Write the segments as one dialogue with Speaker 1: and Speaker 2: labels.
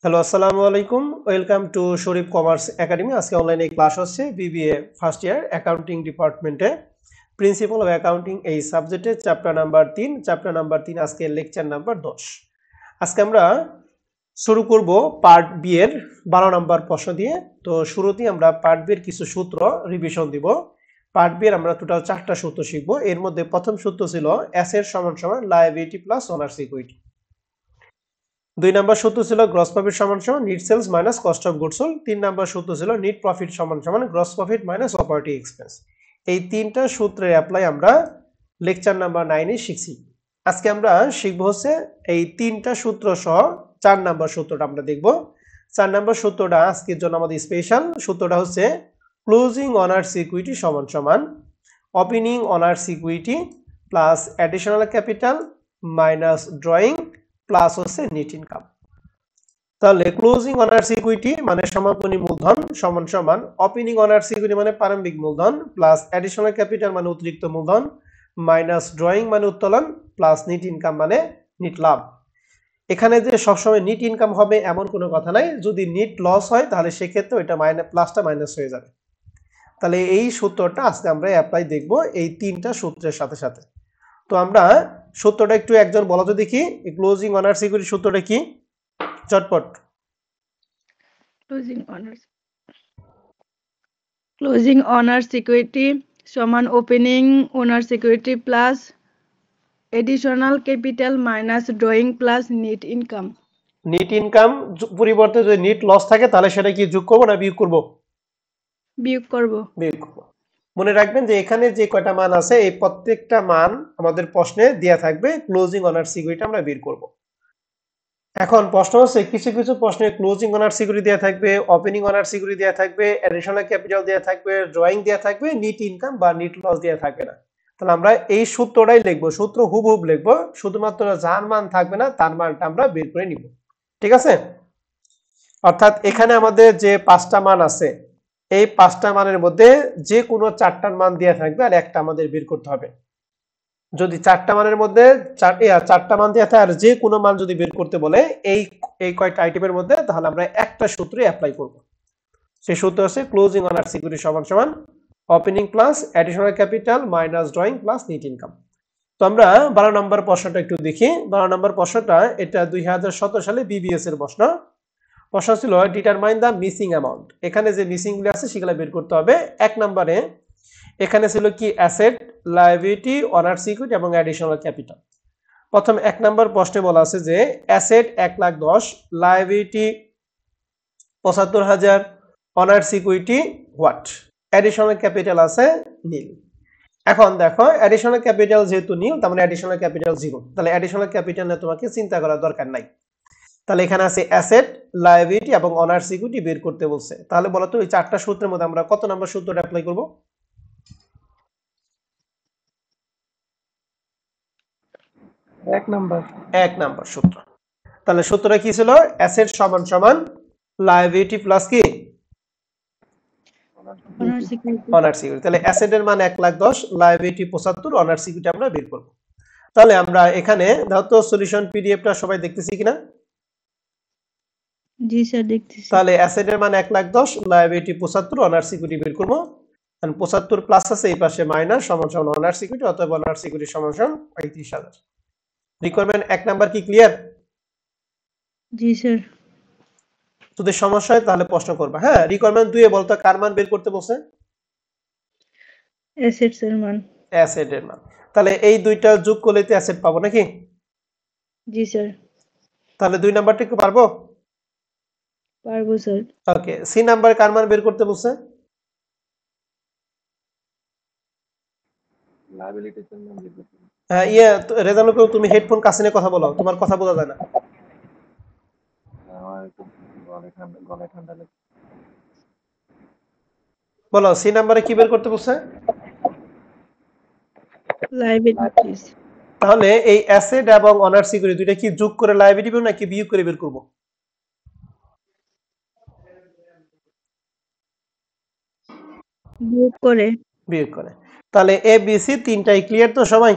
Speaker 1: Hello, আসসালামু আলাইকুম। Welcome to Sharif commerce academy. আজকে অনলাইনে ক্লাস হচ্ছে বিবিএ ফার্স্ট ইয়ার অ্যাকাউন্টিং ডিপার্টমেন্টে প্রিন্সিপাল অফ অ্যাকাউন্টিং এই সাবজেক্টে চ্যাপ্টার নাম্বার 3 আজকে লেকচার নাম্বার 10। আজকে আমরা শুরু করব পার্ট বি এর 12 নম্বর প্রশ্ন দিয়ে। তো শুরুতেই আমরা পার্ট বি এর কিছু সূত্র রিভিশন দিব। পার্ট বি এর আমরা টোটাল 4টা সূত্র শিখব। এর মধ্যে প্রথম সূত্র ছিল অ্যাসেট সমান সমান লায়াবিলিটি প্লাস ওনার্স ইকুইটি। 2 নম্বর সূত্র ছিল গ্রস প্রফিট সমান সমান net sales minus cost of goods sold. 3 নম্বর সূত্র ছিল নিট প্রফিট সমান সমান gross profit minus operating expense. এই তিনটা সূত্রের অ্যাপ্লাই আমরা লেকচার নাম্বার 9 এ শিখছি। আজকে আমরা শিখব হচ্ছে এই তিনটা সূত্র সহ 4 নম্বর সূত্রটা আমরা দেখব। 4 নম্বর সূত্রটা আজকের জন্য আমাদের স্পেশাল। সূত্রটা হচ্ছে ক্লোজিং অনার্স ইকুইটি সমান সমান opening owner's equity plus additional capital minus drawing plus হচ্ছে নেট ইনকাম। তাহলে ক্লোজিং অনার্স ইকুইটি মানে সমাপনী মূলধন সমান সমান ওপেনিং অনার্স ইকুইটি মানে প্রারম্ভিক মূলধন প্লাস অ্যাডিশনাল ক্যাপিটাল মানে অতিরিক্ত মূলধন মাইনাস ড্রয়িং মানে উত্তোলন প্লাস নেট ইনকাম মানে নেট লাভ। এখানে যে সবসময় নেট ইনকাম হবে এমন কোনো কথা নাই। যদি নেট লস হয় তাহলে সেক্ষেত্রে ওইটা প্লাসটা মাইনাস হয়ে যাবে। তাহলে এই সূত্রটা আজকে আমরা অ্যাপ্লাই দেখব এই তিনটা সূত্রের সাথে সাথে। তো আমরা সূত্রটা একটু একজন বলো তো দেখি, ক্লোজিং অনার্স ইকুইটি সূত্রটা কি? চটপট।
Speaker 2: ক্লোজিং অনার্স ইকুইটি সমান opening owner's equity plus additional capital minus drawing plus net income.
Speaker 1: Net income পরিবর্তে যদি নেট লস থাকে তাহলে সেটা কি যোগ করব না বিয়োগ করব?
Speaker 2: বিয়োগ করব।
Speaker 1: বিয়োগ করব। মনে রাখবেন যে এখানে যে কয়টা মান আছে এই প্রত্যেকটা মান আমাদের প্রশ্নে দেয়া থাকবে। ক্লোজিং অনার্স ইকুইটি আমরা বের করব। এখন প্রশ্ন হচ্ছে কিছু কিছু প্রশ্নে ক্লোজিং অনার্স ইকুইটি দেয়া থাকবে, ওপেনিং অনার্স ইকুইটি দেয়া থাকবে, অ্যাডিশনাল ক্যাপিটাল দেয়া থাকবে, ড্রয়িং দেয়া থাকবে, নেট ইনকাম বা নেট লস দেয়া থাকবে না। তাহলে আমরা এই সূত্রটাই লিখবো, সূত্র হুবহুব লিখবো, শুধুমাত্র যার মান থাকবে না তার মানটা আমরা বের করে নিব। ঠিক আছে? অর্থাৎ এখানে আমাদের যে 5টা মান আছে এই 5টা মানের মধ্যে যে কোনো 4টার মান দেয়া থাকবে আর একটা আমাদের বের করতে হবে। যদি 4টা মানের মধ্যে 4টা মান দেয়া থাকে আর যে কোনো মান যদি বের করতে বলে এই কয়টা আইটেমের মধ্যে, তাহলে আমরা একটা সূত্রই অ্যাপ্লাই করব। সেই সূত্র হচ্ছে ক্লোজিং অনার্স ইকুইটি সমান সমান opening plus additional capital minus drawing plus net income. তো আমরা 12 নম্বর প্রশ্নটা একটু দেখি। 12 নম্বর প্রশ্নটা এটা 2017 সালে বিবিএস এর প্রশ্ন। প্রশ্ন ছিল ডিটারমাইন দ্য মিসিং অ্যামাউন্ট। এখানে যে মিসিং গুলো আছে সেগুলো বের করতে হবে। 1 নম্বরে এখানে ছিল কি অ্যাসেট, লায়াবিলিটি, অনার্স ইকুইটি এবং অ্যাডিশনাল ক্যাপিটাল। প্রথম 1 নম্বর প্রশ্নে বলা আছে যে asset 1,10,000, liability 75,000, honours equity what, additional capital আছে নীল। এখন দেখো অ্যাডিশনাল ক্যাপিটাল যেহেতু নীল তার মানে অ্যাডিশনাল ক্যাপিটাল 0, তাহলে অ্যাডিশনাল ক্যাপিটাল নিয়ে তোমাকে চিন্তা করার দরকার নাই। তাহলে এখানে আছে অ্যাসেট, লায়াবিলিটি এবং অনার্স ইকুইটি বের করতে বলছে। তাহলে বলো তো এই 4টা সূত্রের মধ্যে আমরা কত নম্বর সূত্রটা অ্যাপ্লাই করব?
Speaker 3: 1 নাম্বার।
Speaker 1: 1 নম্বর সূত্র। তাহলে সূত্রটা কি ছিল? অ্যাসেট সমান সমান লায়াবিলিটি প্লাস কি
Speaker 2: অনার্স ইকুইটি।
Speaker 1: Honours equity. তাহলে অ্যাসেটের মান 1,10,000, লায়াবিলিটি 75, অনার্স ইকুইটি আমরা বের করব। তাহলে আমরা এখানে দাও তো সলিউশন পিডিএফটা সবাই দেখতেছি কিনা?
Speaker 2: জি স্যার দেখতেছি।
Speaker 1: তাহলে অ্যাসেটের মান 1,10,000, লায়াবিলিটি 75, অনার্স ইকুইটি বের করব। আর 75 প্লাস আছে এই পাশে মাইনাস সমান সমান অনার্স ইকুইটি, অতএব অনার্স ইকুইটি সমান সমান 35,000। রিকোয়ারমেন্ট 1 নাম্বার কি ক্লিয়ার?
Speaker 2: জি স্যার।
Speaker 1: যদি সমস্যা হয় তাহলে প্রশ্ন করবা। হ্যাঁ, রিকোয়ারমেন্ট 2 এ বলতো কার মান বের করতে বলছে?
Speaker 2: অ্যাসেটস এর মান।
Speaker 1: অ্যাসেটের মান। তাহলে এই দুইটা যোগ করলে তো অ্যাসেট পাবো নাকি?
Speaker 2: জি স্যার।
Speaker 1: তাহলে 2 নাম্বারটা কি পারবো?
Speaker 2: পারবো স্যার।
Speaker 1: ওকে, সি নাম্বার কার মান বের করতে বলছে?
Speaker 3: লায়াবিলিটির জন্য লিখব।
Speaker 1: হ্যাঁ, রেজানুল, তুমি হেডফোন কাছে নিয়ে কথা বলো, তোমার কথা বোঝা যায় না।
Speaker 3: আমার একটু গলায় ঠান্ডা লাগে।
Speaker 1: বলো সি নাম্বারে কি বের করতে বলছে?
Speaker 2: লায়াবিলিটিস।
Speaker 1: তাহলে এই অ্যাসেট এবং অনার্স ইকুইটি দুইটা কি যোগ করে লায়াবিলিটি বের নাকি বিয়োগ করে বের করব?
Speaker 2: বিয়োগ করে।
Speaker 1: বিয়োগ করে। তাহলে এ বি সি তিনটাই ক্লিয়ার তো সবাই?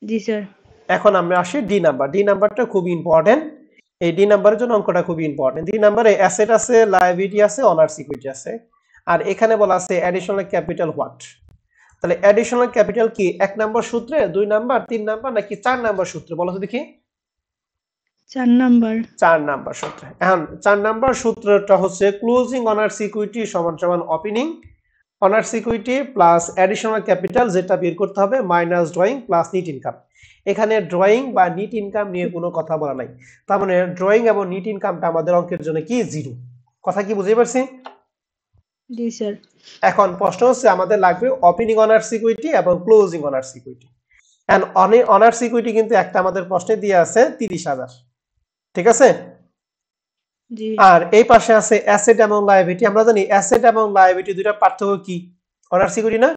Speaker 2: জি স্যার।
Speaker 1: এখন আমরা আসি ডি নাম্বার। ডি নাম্বারটা খুব ইম্পর্টেন্ট। এই ডি নাম্বারের জন্য অঙ্কটা খুবই ইম্পর্টেন্ট। ডি নাম্বারে অ্যাসেট আছে, লায়াবিলিটি আছে, অনার্স ইকুইটি আছে, আর এখানে বলা আছে অ্যাডিশনাল ক্যাপিটাল হোয়াট। তাহলে অ্যাডিশনাল ক্যাপিটাল কি 1 নাম্বার সূত্রে, 2 নাম্বার, 3 নাম্বার নাকি 4 নাম্বার সূত্রে বলো তো দেখি?
Speaker 2: 4 নাম্বার।
Speaker 1: 4 নাম্বার সূত্রে। এখন 4 নাম্বার সূত্রটা হচ্ছে ক্লোজিং অনার্স ইকুইটি সমান সমান opening owner's equity plus additional capital, যেটা বের করতে হবে, minus drawing plus NEET income. এখানে ড্রয়িং বা নিট ইনকাম নিয়ে কোনো কথা বলা নাই, তার মানে ড্রয়িং এবং নিট ইনকামটা আমাদের অঙ্কের জন্য কি 0। কথা কি বুঝতে পারছি?
Speaker 2: জি স্যার।
Speaker 1: এখন প্রশ্ন হচ্ছে আমাদের লাগবে ওপেনিং অনার্স ইকুইটি এবং closing owner's equity. And owner's equity কিন্তু একটা আমাদের প্রশ্নে দিয়ে আছে 30,000, ঠিক আছে?
Speaker 2: জি।
Speaker 1: আর এই পাশে আছে অ্যাসেট এবং লায়াবিলিটি। আমরা জানি অ্যাসেট এবং লায়াবিলিটি দুইটা পার্থক্য কি? অনার্স ইকুইটি না?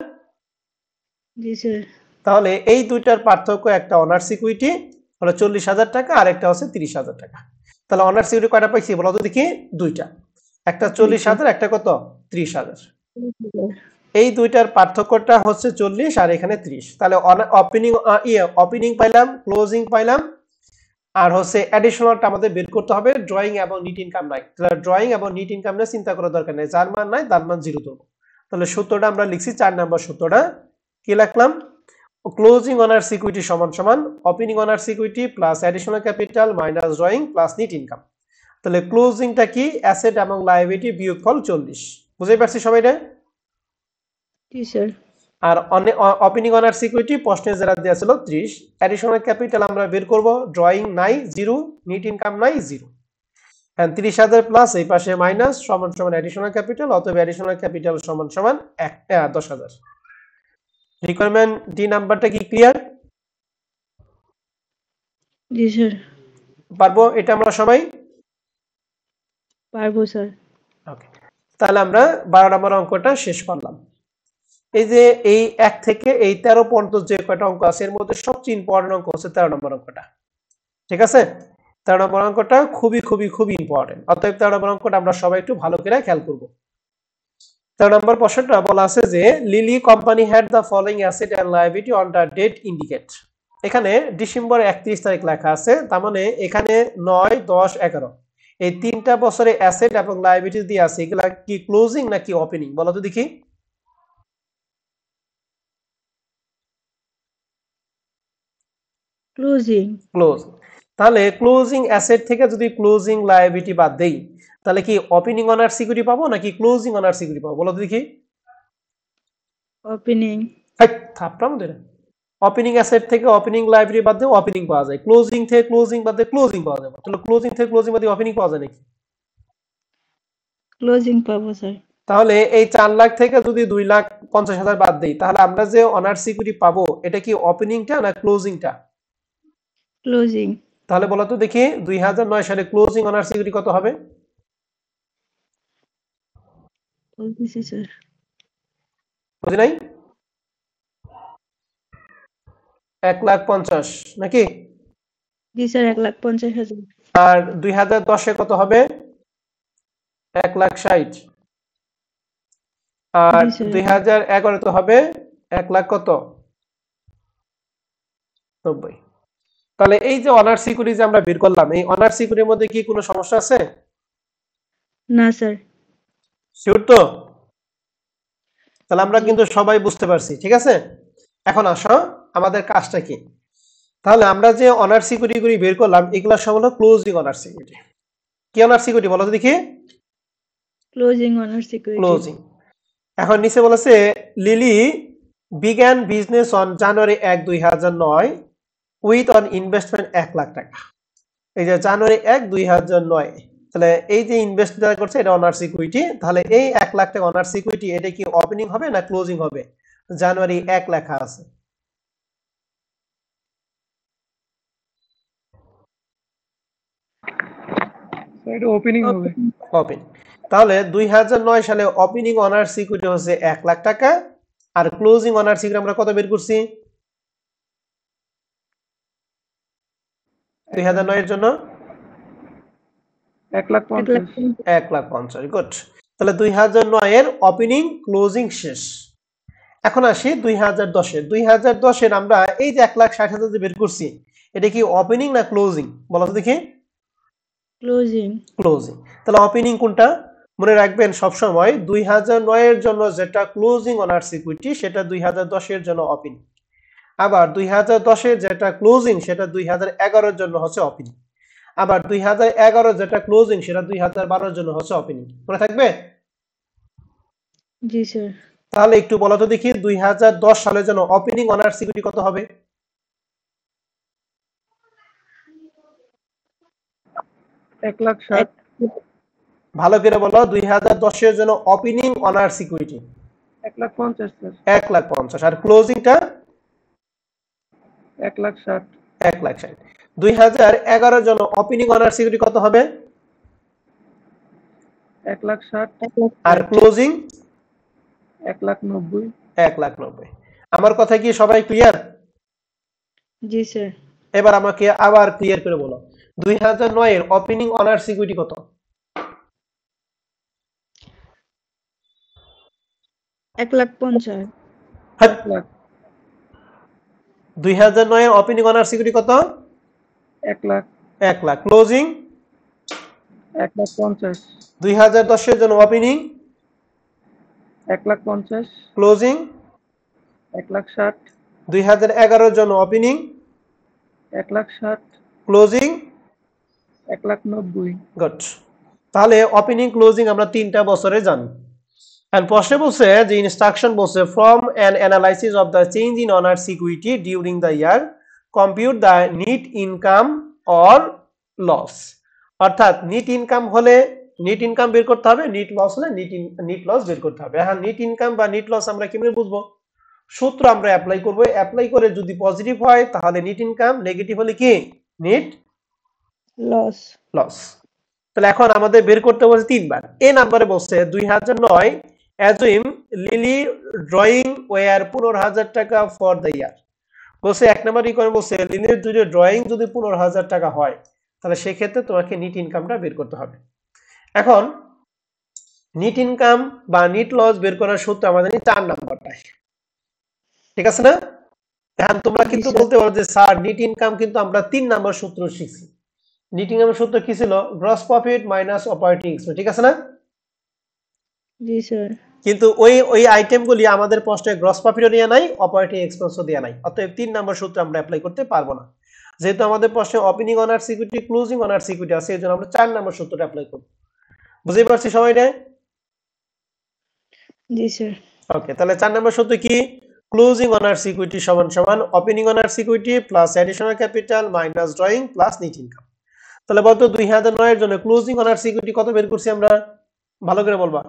Speaker 2: জি স্যার।
Speaker 1: তাহলে এই দুইটার পার্থক্য, একটা অনার্স ইকুইটি হলো 40,000 টাকা আর একটা হচ্ছে 30,000 টাকা। তাহলে অনার্স ইকুইটি কয়টা পাইছি বলো তো দেখি? দুইটা, একটা 40,000, একটা কত 30,000। এই দুইটার পার্থক্যটা হচ্ছে 40 আর এখানে 30। তাহলে ওপেনিং পাইলাম, ক্লোজিং পাইলাম, আর হচ্ছে অ্যাডিশনালটা আমাদের বের করতে হবে ড্রয়িং এবং নিট ইনকাম নাই। তাহলে ড্রয়িং এবং নিট ইনকাম নিয়ে চিন্তা করার দরকার নেই, যার মান নাই তার মান 0 দেবো। তাহলে সূত্রটা আমরা লিখছি 4 নাম্বার সূত্রটা কি লিখলাম? ক্লোজিং অনার্স ইকুইটি সমান সমান opening owner's equity plus additional capital minus drawing plus NEET income. তাহলে ক্লোজিংটা কি? অ্যাসেট এবং লায়াবিলিটি বিয়োগফল 40। বুঝতে পারছি সবাই রে?
Speaker 2: জি স্যার।
Speaker 1: আর ওপেনিং অনার্স ইকুইটি প্রশ্নে যেটা দেওয়া ছিল 30, অ্যাডিশনাল ক্যাপিটাল আমরা বের করব, ড্রয়িং নাই 0, নিট ইনকাম নাই 0, এন্ড 30,000 প্লাস এই পাশে মাইনাস সমান সমান অ্যাডিশনাল ক্যাপিটাল, অতএব অ্যাডিশনাল ক্যাপিটাল সমান সমান 10,000। রিকোয়ারমেন্ট ডি নাম্বারটা কি ক্লিয়ার?
Speaker 2: জি স্যার।
Speaker 1: পারবো এটা আমরা সবাই?
Speaker 2: পারবো স্যার।
Speaker 1: ওকে, তাহলে আমরা 12 নম্বর অঙ্কটা শেষ করলাম। এই যে এই 1 থেকে এই 13 পর্যন্ত যে কয়টা অঙ্ক আছে এর মধ্যে সবচেয়ে ইম্পর্টেন্ট অঙ্ক হচ্ছে 13 নম্বর অঙ্কটা, ঠিক আছে? 13 নম্বর অঙ্কটা খুবই খুবই খুবই ইম্পর্টেন্ট, অতএব 13 নম্বর অঙ্কটা আমরা সবাই একটু ভালো করে খেয়াল করব। 13 নম্বর প্রশ্নটা বলা আছে যে Lily company had the following asset and liability on the date indicate. এখানে ডিসেম্বর 31 তারিখ লেখা আছে, তার মানে এখানে 9, 10, 11 এই 3টা বছরে অ্যাসেট এবং লায়াবিলিটি দিয়ে আছে, এগুলা কি ক্লোজিং নাকি ওপেনিং বলো তো দেখি?
Speaker 2: ক্লোজিং।
Speaker 1: ক্লোজ। তাহলে ক্লোজিং অ্যাসেট থেকে যদি ক্লোজিং লায়াবিলিটি বাদ দেই, তাহলে কি ওপেনিং অনার্স ইকুইটি পাবো নাকি ক্লোজিং অনার্স ইকুইটি পাবো বলো তো দেখি?
Speaker 2: ওপেনিং।
Speaker 1: থাপড়াম দেন। ওপেনিং অ্যাসেট থেকে ওপেনিং লায়াবিলিটি বাদ দিয়ে ওপেনিং পাওয়া যায়, ক্লোজিং থেকে ক্লোজিং বাদ দিয়ে ক্লোজিং পাওয়া যাবে। তাহলে ক্লোজিং থেকে ক্লোজিং বাদ দিয়ে ওপেনিং পাওয়া যায় নাকি?
Speaker 2: ক্লোজিং পাবো স্যার।
Speaker 1: তাহলে এই 4 লাখ থেকে যদি 2,50,000 বাদ দেই, তাহলে আমরা যে অনার্স ইকুইটি পাবো এটা কি ওপেনিংটা না ক্লোজিংটা?
Speaker 2: ক্লোজিং।
Speaker 1: তাহলে বলো তো দেখি 2009 সালে ক্লোজিং অনার্স ইকুইটি কত হবে?
Speaker 2: বলতেছি স্যার।
Speaker 1: বুঝি নাই? 1,50,000 নাকি?
Speaker 2: জি স্যার, 1,50,000।
Speaker 1: আর 2010 কত হবে? 1,60,000। আর
Speaker 2: জি স্যার।
Speaker 1: 2011 তো হবে 1,00,000 কত? 90। তাহলে এই যে অনার্স সিকিউরিটি যে আমরা বের করলাম, এই অনার্স সিকিউরিটির মধ্যে কি কোনো সমস্যা আছে?
Speaker 2: না স্যার।
Speaker 1: শিওর তো? তাহলে আমরা কিন্তু সবাই বুঝতে পারছি, ঠিক আছে? এখন আসো আমাদের কাজটা কি। তাহলে আমরা যে অনার্স সিকিউরিটি বের করলাম এগুলা সব হলো ক্লোজিং অনার্স সিকিউরিটি। কি অনার্স সিকিউরিটি বলো তো দেখি?
Speaker 2: Closing honours security.
Speaker 1: ক্লোজিং। এখন নিচে বলেছে lily began business on January 1, 2009 with on investment 1,00,000 টাকা। এই যে জানুয়ারি 1, 2009, তাহলে এই যে ইনভেস্ট যারা করছে এটা অনার্স ইকুইটি। তাহলে এই 1,00,000 টাকা অনার্স ইকুইটি এটা কি ওপেনিং হবে না ক্লোজিং হবে? জানুয়ারি 1 লেখা আছে।
Speaker 3: এটা ওপেনিং হবে।
Speaker 1: ওপেন। তাহলে 2009 সালে ওপেনিং অনার্স ইকুইটি হচ্ছে 1,00,000 টাকা, আর ক্লোজিং অনার্স ইকুইটি আমরা কত বের করছি 2009 এর জন্য?
Speaker 3: 1,50,000।
Speaker 1: 1,50,000। গুড। তাহলে 2009 এর ওপেনিং ক্লোজিং শেষ। এখন আসি 2010 এর। 2010 এর আমরা এই যে 1,60,000 যে বের করছি এটা কি ওপেনিং না ক্লোজিং বলো তো দেখি?
Speaker 2: Closing
Speaker 1: closing. তাহলে ওপেনিং কোনটা মনে রাখবেন সব সময় 2009 এর জন্য যেটা ক্লোজিং অনার্স ইকুইটি সেটা 2010 এর জন্য ওপেনিং, আবার 2010 এর যেটা ক্লোজিং সেটা 2011 এর জন্য হচ্ছে ওপেনিং, আবার 2011 যেটা ক্লোজিং সেটা 2012 এর জন্য হচ্ছে ওপেনিং। মনে থাকবে?
Speaker 2: জি স্যার
Speaker 1: তাহলে একটু বলো তো দেখি 2010 সালের জন্য ওপেনিং অনার্স ইকুইটি কত হবে?
Speaker 3: 1,60,000
Speaker 1: ভালো করে বলো 2010 এর জন্য ওপেনিং অনার্স ইকুইটি
Speaker 3: 1,50,000 স্যার
Speaker 1: 1,50,000 আর ক্লোজিংটা
Speaker 3: 1,60,000
Speaker 1: 1,60,000। 2011 এর জন্য ওপেনিং অনার্স ইকুইটি কত হবে?
Speaker 3: 1,60,000
Speaker 1: আর ক্লোজিং
Speaker 3: 1,90,000
Speaker 1: 1,90,000। আমার কথা কি সবাই ক্লিয়ার?
Speaker 2: জি স্যার
Speaker 1: এবার আমাকে আবার ক্লিয়ার করে বলো 2009 এর ওপেনিং অনার্স ইকুইটি কত?
Speaker 2: 1,50,000
Speaker 1: হ্যাঁ,
Speaker 3: 1,00,000
Speaker 1: 2009 এর ওপেনিং অনার্স ইকুইটি কত?
Speaker 3: 1,00,000
Speaker 1: 1 লাখ। ক্লোজিং
Speaker 3: 1,50,000
Speaker 1: 2010 এর জন্য ওপেনিং
Speaker 3: 1,50,000
Speaker 1: ক্লোজিং
Speaker 3: 1,60,000
Speaker 1: 2011 এর জন্য ওপেনিং
Speaker 3: 1,60,000
Speaker 1: ক্লোজিং
Speaker 3: 1,90,000
Speaker 1: গুড। তাহলে ওপেনিং ক্লোজিং আমরা 3টা বছরে জানি। এন্ড প্রশ্নে বলছে যে ইনস্ট্রাকশন বলছে from an analysis of the change in owner's equity during the year compute the net income or loss. অর্থাৎ নিট ইনকাম হলে নিট ইনকাম বের করতে হবে, নিট লস হলে নিট লস বের করতে হবে। হ্যাঁ, নিট ইনকাম বা নিট লস আমরা কিভাবে বুঝবো? সূত্র আমরা অ্যাপ্লাই করব, অ্যাপ্লাই করে যদি পজিটিভ হয় তাহলে নিট ইনকাম, নেগেটিভ হলে কি নিট
Speaker 2: লস
Speaker 1: লস। তাহলে এখন আমাদের বের করতে বলছে 3 বার। এ নাম্বারে বলছে 2009 অ্যাজুম লিলি ড্রয়িং ওয়ার 15,000 টাকা ফর দ্য ইয়ার। বলছে 1 নাম্বার রিকোয়ারমেন্ট বলছে লিলির যদি ড্রয়িং যদি 15,000 টাকা হয় তাহলে সেক্ষেত্রে তোমাকে নিট ইনকামটা বের করতে হবে। এখন নিট ইনকাম বা নিট লস বের করার সূত্র আমাদের 4 নাম্বারটাই, ঠিক আছে না? এখন তোমরা কিন্তু বলতে পারো যে স্যার নিট ইনকাম কিন্তু আমরা 3 নাম্বার সূত্র শিখছি। নিট ইনকামের সূত্র কি ছিল? Gross profit minus operating expense, ঠিক আছে না?
Speaker 2: জি স্যার
Speaker 1: কিন্তু ওই আইটেমগুলি আমাদের প্রশ্নে গ্রস প্রফিটও দেয়া নাই, অপারেটিং এক্সপেন্সও দেয়া নাই। অতএব 3 নাম্বার সূত্র আমরা অ্যাপ্লাই করতে পারবো না। যেহেতু আমাদের প্রশ্নে opening owner's equity closing owner's equity আছে, এজন্য আমরা 4 নাম্বার সূত্রটা অ্যাপ্লাই করব। বুঝতে পারছি সবাই না?
Speaker 2: জি স্যার
Speaker 1: ওকে, তাহলে 4 নাম্বার সূত্র কি? ক্লোজিং অনার্স ইকুইটি সমান সমান opening owner's equity plus additional capital minus drawing plus NEET income. তাহলে বলতো 2009 এর জন্য ক্লোজিং অনার্স ইকুইটি কত বের করছি আমরা? ভালো করে বলবা।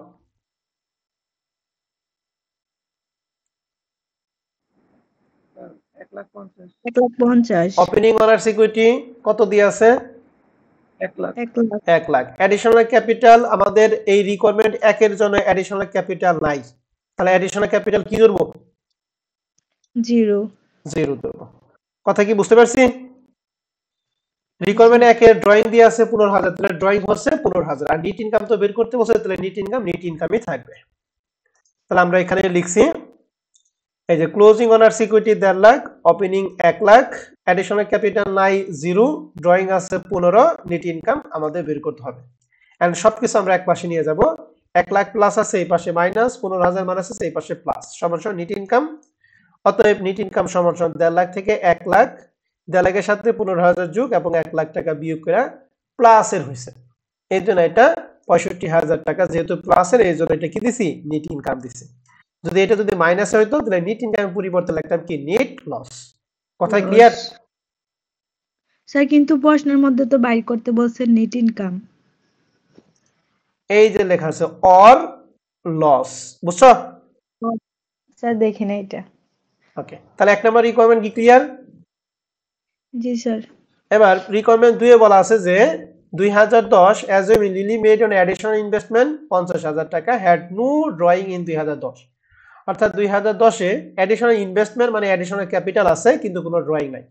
Speaker 3: 1,50,000
Speaker 2: 1,50,000
Speaker 1: ওপেনিং অনার্স ইকুইটি কত দিয়ে আছে?
Speaker 3: 1,00,000
Speaker 2: 1,00,000
Speaker 1: 1 লাখ। অ্যাডিশনাল ক্যাপিটাল আমাদের এই রিকোয়ারমেন্ট 1 এর জন্য অ্যাডিশনাল ক্যাপিটাল নাই, তাহলে অ্যাডিশনাল ক্যাপিটাল কি ধরবো?
Speaker 2: 0
Speaker 1: 0 ধরবো। কথা কি বুঝতে পারছি? রিকোয়ারমেন্ট 1 এর ড্রয়িং দিয়ে আছে 15,000, তাহলে ড্রয়িং হচ্ছে 15,000 আর নিট ইনকাম তো বের করতে বলছে, তাহলে নিট ইনকামই থাকবে। তাহলে আমরা এখানে লিখছি এই যে closing owner's equity 1.5 lakh, opening 1 lakh, additional capital নাই 0, ড্রয়িং আছে 15, নিট ইনকাম আমাদের বের করতে হবে। এন্ড সবকিছু আমরা এক পাশে নিয়ে যাব। 1 লাখ প্লাস আছে এই পাশে মাইনাস, 15,000 মাইনাস আছে এই পাশে প্লাস, সমান সমান নিট ইনকাম। অতএব নিট ইনকাম সমান সমান 1.5 লাখ থেকে 1 লাখ, 1.5 লাখের সাথে 15,000 যোগ এবং 1 লাখ টাকা বিয়োগ করে প্লাসের হয়েছে। এই জন্য এটা 65,000 টাকা, যেহেতু প্লাসের এই জন্য এটা কি দিছি? নিট ইনকাম দিছি। যদি এটা যদি মাইনাস হইতো তাহলে নিট ইনকামের পরিবর্তে লিখতাম কি? Net loss. কথা ক্লিয়ার?
Speaker 2: স্যার কিন্তু প্রশ্নের মধ্যে তো বাইর করতে বলছে নেট ইনকাম।
Speaker 1: এই যে লেখা আছে অর লস, বুঝছো?
Speaker 2: স্যার দেখি না এটা।
Speaker 1: ওকে, তাহলে 1 নাম্বার রিকোয়ারমেন্ট কি ক্লিয়ার?
Speaker 2: জি স্যার
Speaker 1: এবার রিকোয়ারমেন্ট 2 এ বলা আছে যে 2010 as a Lily made an additional investment 50,000 টাকা had no drawing in 2010। অর্থাৎ 2010 এ অ্যাডিশনাল ইনভেস্টমেন্ট মানে অ্যাডিশনাল ক্যাপিটাল আছে কিন্তু কোনো ড্রয়িং নাই।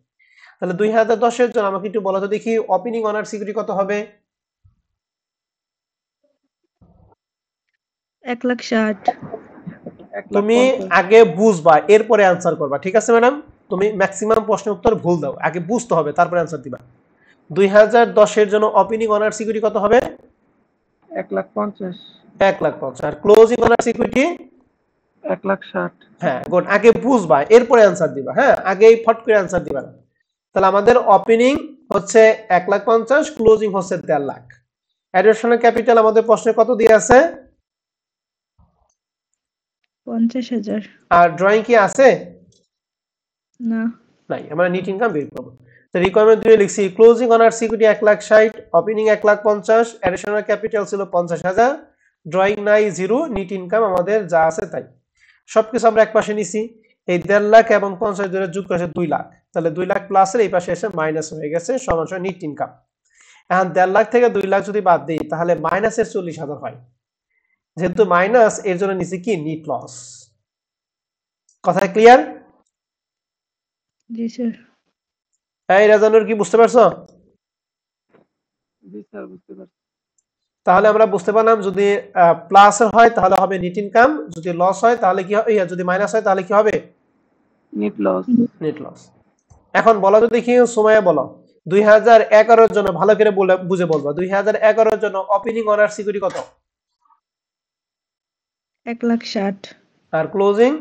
Speaker 1: তাহলে 2010 এর জন্য আমাকে একটু বলো তো দেখি ওপেনিং অনার্স ইকুইটি কত হবে?
Speaker 2: 1,60,000
Speaker 1: তুমি আগে বুঝবা এরপরে অ্যানসার করবা, ঠিক আছে ম্যাডাম? তুমি ম্যাক্সিমাম প্রশ্নের উত্তর ভুল দাও, আগে বুঝতে হবে তারপরে অ্যানসার দিবা। 2010 এর জন্য ওপেনিং অনার্স ইকুইটি কত হবে?
Speaker 3: 1,50,000
Speaker 1: 1,50,000। আর ক্লোজিং অনার্স ইকুইটি
Speaker 3: 1,60,000
Speaker 1: হ্যাঁ গুড। আগে বুঝবা এরপরে অ্যানসার দিবা, হ্যাঁ আগেই ফট করে অ্যানসার দিবা না। তাহলে আমাদের ওপেনিং হচ্ছে 1,50,000, ক্লোজিং হচ্ছে 1.5 লাখ। অ্যাডিশনাল ক্যাপিটাল আমাদের প্রশ্নে কত দিয়ে আছে?
Speaker 2: 50,000
Speaker 1: আর ড্রয়িং কি আছে?
Speaker 2: না
Speaker 1: নাই। আমরা নেট ইনকাম বের করব। তো রিকোয়ারমেন্ট দিয়ে লিখছি closing owner's equity 1,60,000, opening 1,50,000, additional capital ছিল 50,000, ড্রয়িং নাই 0, নেট ইনকাম আমাদের যা আছে তাই। সবকিছু আমরা এক পাশে নিছি। এই 1.5 লাখ এবং 50 ধরে যোগ করে 2 লাখ। তাহলে 2 লাখ প্লাসের এই পাশে এসে মাইনাস হয়ে গেছে, সমান সমান নেট ইনকাম। এখন 1.5 লাখ থেকে 2 লাখ যদি বাদ দিই তাহলে মাইনাসের 40,000 হয়। যেহেতু মাইনাস এর জন্য নিছি কি নেট লস। কথা ক্লিয়ার?
Speaker 2: জি স্যার
Speaker 1: এই রাজানুর কি বুঝতে পারছো?
Speaker 3: জি স্যার বুঝতে পারছি
Speaker 1: তাহলে আমরা বুঝতে পারলাম যদি প্লাস হয় তাহলে হবে নেট ইনকাম, যদি লস হয় তাহলে কি হবে, যদি মাইনাস হয় তাহলে কি হবে?
Speaker 3: Net loss
Speaker 1: net loss. এখন বলো তো দেখি সুমাইয়া বলো 2011 এর জন্য ভালো করে বুঝে বলবো 2011 এর জন্য ওপেনিং অনার্স ইকুইটি কত?
Speaker 2: 1,60,000
Speaker 1: আর ক্লোজিং